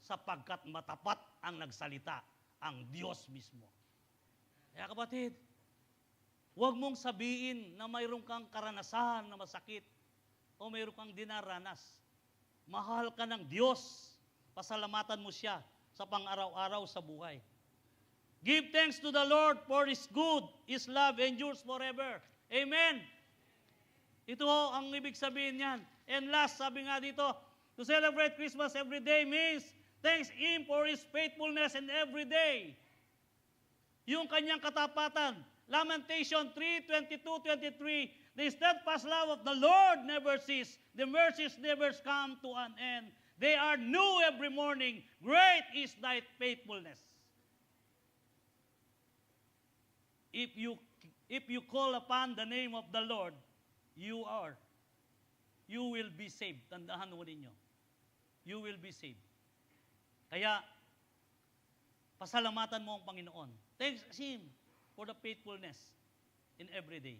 A: sapagkat matapat ang nagsalita, ang Diyos mismo. Kaya kapatid, huwag mong sabihin na mayroon kang karanasan na masakit o mayroon kang dinaranas. Mahal ka ng Diyos. Pasalamatan mo siya sa pang-araw-araw sa buhay. Give thanks to the Lord for His good. His love endures forever. Amen. Ito ang ibig sabihin niyan. And last, sabi nga dito, to celebrate Christmas every day means thanks Him for His faithfulness in every day. Yung kanyang katapatan. Lamentation 3:22-23, the steadfast love of the Lord never ceases. The mercies never come to an end. They are new every morning. Great is thy faithfulness. If you call upon the name of the Lord, you will be saved. Tandaan mo ninyo. You will be saved. Kaya, pasalamatan mo ang Panginoon. Thanks Him for the faithfulness in every day.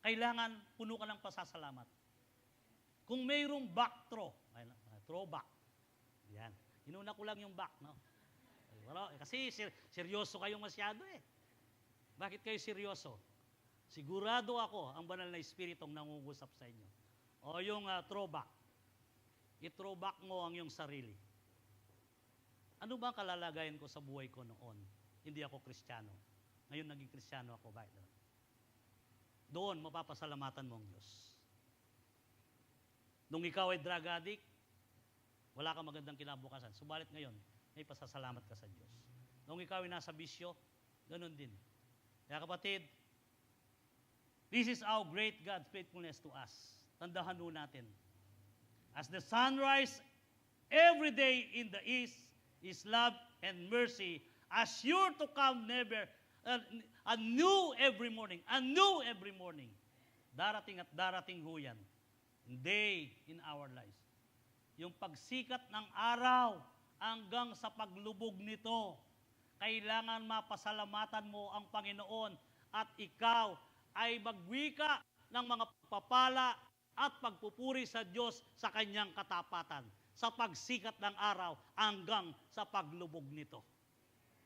A: Kailangan puno ka ng pasasalamat. Kung mayroong throwback. Yan. Inuna ko lang yung back, no? Kasi seryoso kayong masyado eh. Bakit kayo seryoso? Sigurado ako, ang banal na Espiritong nangungusap sa inyo. O yung throwback. I-throwback mo ang iyong sarili. Ano ba ang kalalagayan ko sa buhay ko noon? Hindi ako Kristiyano. Ngayon naging Kristiyano ako. Bakit? Doon, mapapasalamatan mo ang Diyos. Nung ikaw ay drug addict, wala kang magandang kinabukasan. Subalit ngayon, may pasasalamat ka sa Diyos. Nung ikaw ay nasa bisyo, ganun din. Kaya kapatid, this is how great God's faithfulness to us. Tandahan nun natin. As the sunrise every day in the east, His love and mercy are sure to come never, anew every morning. Anew every morning. Darating at darating ho yan. Day in our lives. Yung pagsikat ng araw hanggang sa paglubog nito, kailangan mapasalamatan mo ang Panginoon at ikaw ay magwika ng mga pagpapala at pagpupuri sa Diyos sa kanyang katapatan sa pagsikat ng araw hanggang sa paglubog nito.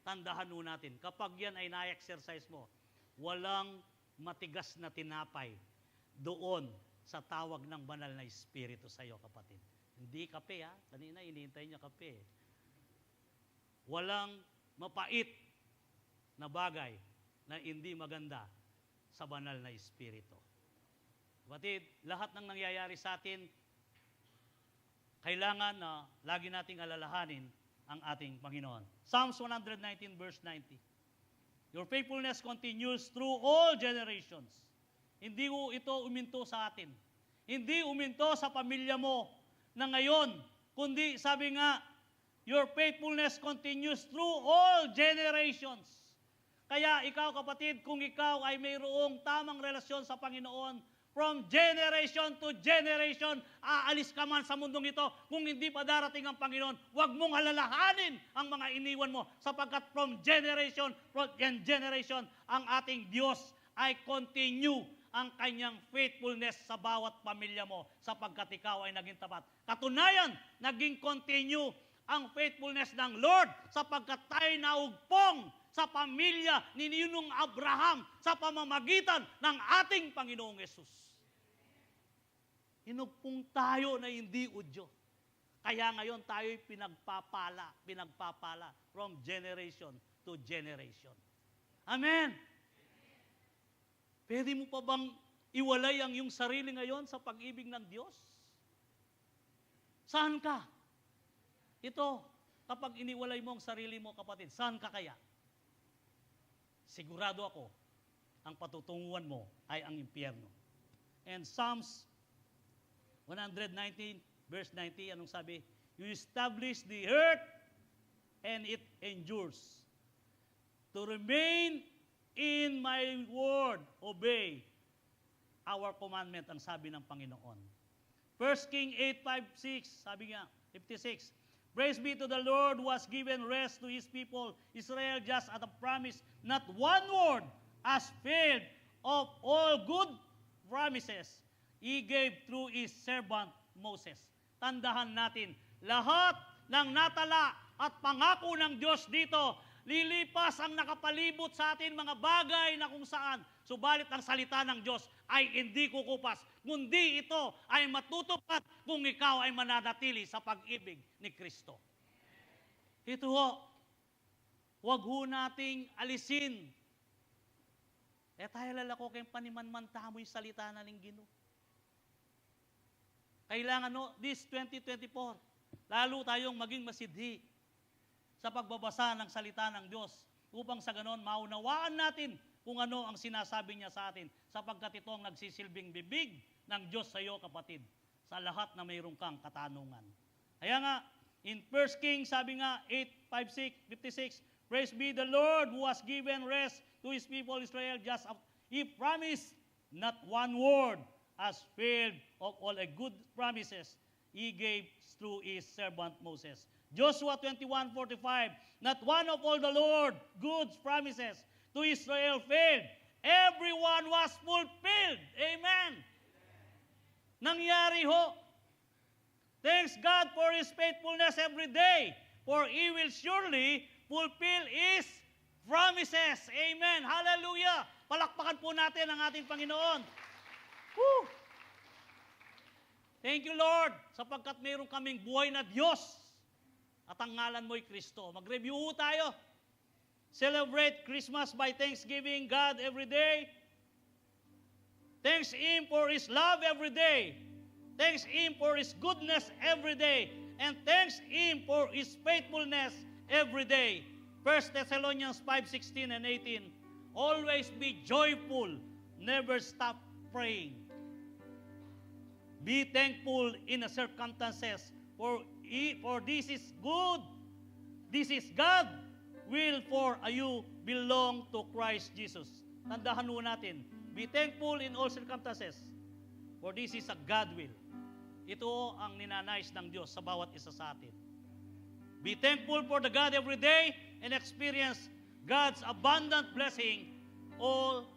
A: Tandahan mo natin, kapag yan ay na-exercise mo, walang matigas na tinapay doon sa tawag ng banal na Espiritu sa iyo, kapatid. Hindi kape, ha? Kanina inihintay niya kape. Walang mapait na bagay na hindi maganda sa banal na Espiritu. Kapatid, lahat ng nangyayari sa atin, kailangan na lagi nating alalahanin ang ating Panginoon. Psalms 119 verse 90. Your faithfulness continues through all generations. Hindi ito uminto sa atin. Hindi uminto sa pamilya mo na ngayon, kundi sabi nga, your faithfulness continues through all generations. Kaya ikaw kapatid, kung ikaw ay mayroong tamang relasyon sa Panginoon, from generation to generation, aalis ka man sa mundong ito, kung hindi pa darating ang Panginoon, huwag mong halalahanin ang mga iniwan mo, sapagkat from generation ang ating Diyos ay continue ang kanyang faithfulness sa bawat pamilya mo, sapagkat ikaw ay naging tapat. Katunayan, naging continue ang faithfulness ng Lord sapagkat tayo naugpong sa pamilya ni Ninong Abraham sa pamamagitan ng ating Panginoong Yesus. Inugpong tayo na hindi udyo. Kaya ngayon tayo'y pinagpapala from generation to generation. Amen. Pwede mo pa bang iwalay ang iyong sarili ngayon sa pag-ibig ng Diyos? Saan ka? Ito, kapag iniwalay mo ang sarili mo, kapatid, saan ka kaya? Sigurado ako, ang patutunguhan mo ay ang impyerno. And Psalms 119, verse 90, anong sabi? You establish the earth and it endures. To remain in my word, obey our commandment, ang sabi ng Panginoon. 1 King 8:56, sabi nga, 56, praise be to the Lord who has given rest to His people, Israel, just as a promise. Not one word has failed of all good promises He gave through His servant Moses. Tandahan natin, lahat ng natala at pangako ng Diyos dito, lilipas ang nakapalibot sa atin mga bagay na kung saan. Subalit ang salita ng Diyos ay hindi kukupas, kundi ito ay matutupad kung ikaw ay mananatili sa pag-ibig ni Kristo. Ito ho, huwag ho nating alisin. Tayo lalako kayong panimanmanta mo yung salita na ng Ginoo. Kailangan this 2024, lalo tayong maging masidhi sa pagbabasa ng salita ng Diyos upang sa ganon maunawaan natin kung ano ang sinasabi niya sa atin sapagkat ito ang nagsisilbing bibig ng Diyos sa iyo, kapatid, sa lahat na mayroon kang katanungan. Kaya nga, in 1 Kings, sabi nga, 8:56, praise be the Lord who has given rest to His people Israel, just as He promised, not one word has failed of all the good promises He gave through His servant Moses. Joshua 21:45, not one of all the Lord good promises to Israel failed. Everyone was fulfilled. Amen. Nangyari ho. Thanks God for His faithfulness every day, for He will surely fulfill His promises. Amen. Hallelujah. Palakpakan po natin ang ating Panginoon. Woo! Thank you, Lord, sapagkat mayroon kaming buhay na Diyos at ang ngalan mo'y Kristo. Mag-review tayo. Celebrate Christmas by thanksgiving God every day. Thanks Him for His love every day. Thanks Him for His goodness every day. And thanks Him for His faithfulness every day. 1 Thessalonians 5:16 and 18. Always be joyful. Never stop praying. Be thankful in the circumstances, for this is good. This is God will for you belong to Christ Jesus. Tandahan mo natin, be thankful in all circumstances, for this is a God will. Ito ang ninanais ng Diyos sa bawat isa sa atin. Be thankful for the God every day and experience God's abundant blessing all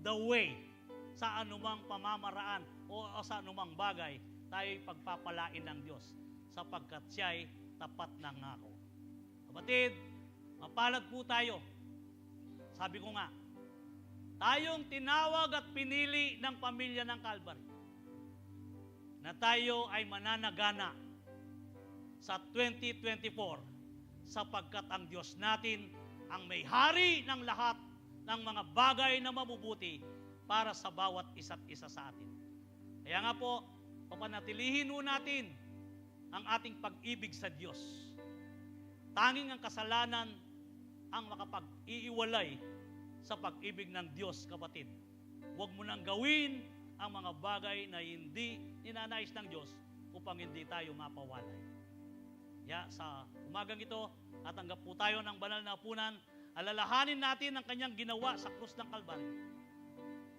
A: the way. Sa anumang pamamaraan o sa anumang bagay, tayo'y pagpapalain ng Diyos sapagkat siya'y tapat ng ngako. Kapatid, mapalad po tayo. Sabi ko nga, tayong tinawag at pinili ng pamilya ng Calvary na tayo ay mananagana sa 2024 sapagkat ang Diyos natin ang may hari ng lahat ng mga bagay na mabubuti para sa bawat isa't isa sa atin. Kaya nga po, papanatilihin po natin ang ating pag-ibig sa Diyos. Tanging ang kasalanan ang makapag-iiwalay sa pag-ibig ng Diyos, kapatid. Huwag mo nang gawin ang mga bagay na hindi ninanais ng Diyos upang hindi tayo mapawalay. Sa umagang ito, tatanggap po tayo ng banal na hapunan. Alalahanin natin ang kanyang ginawa sa krus ng Kalbaryo.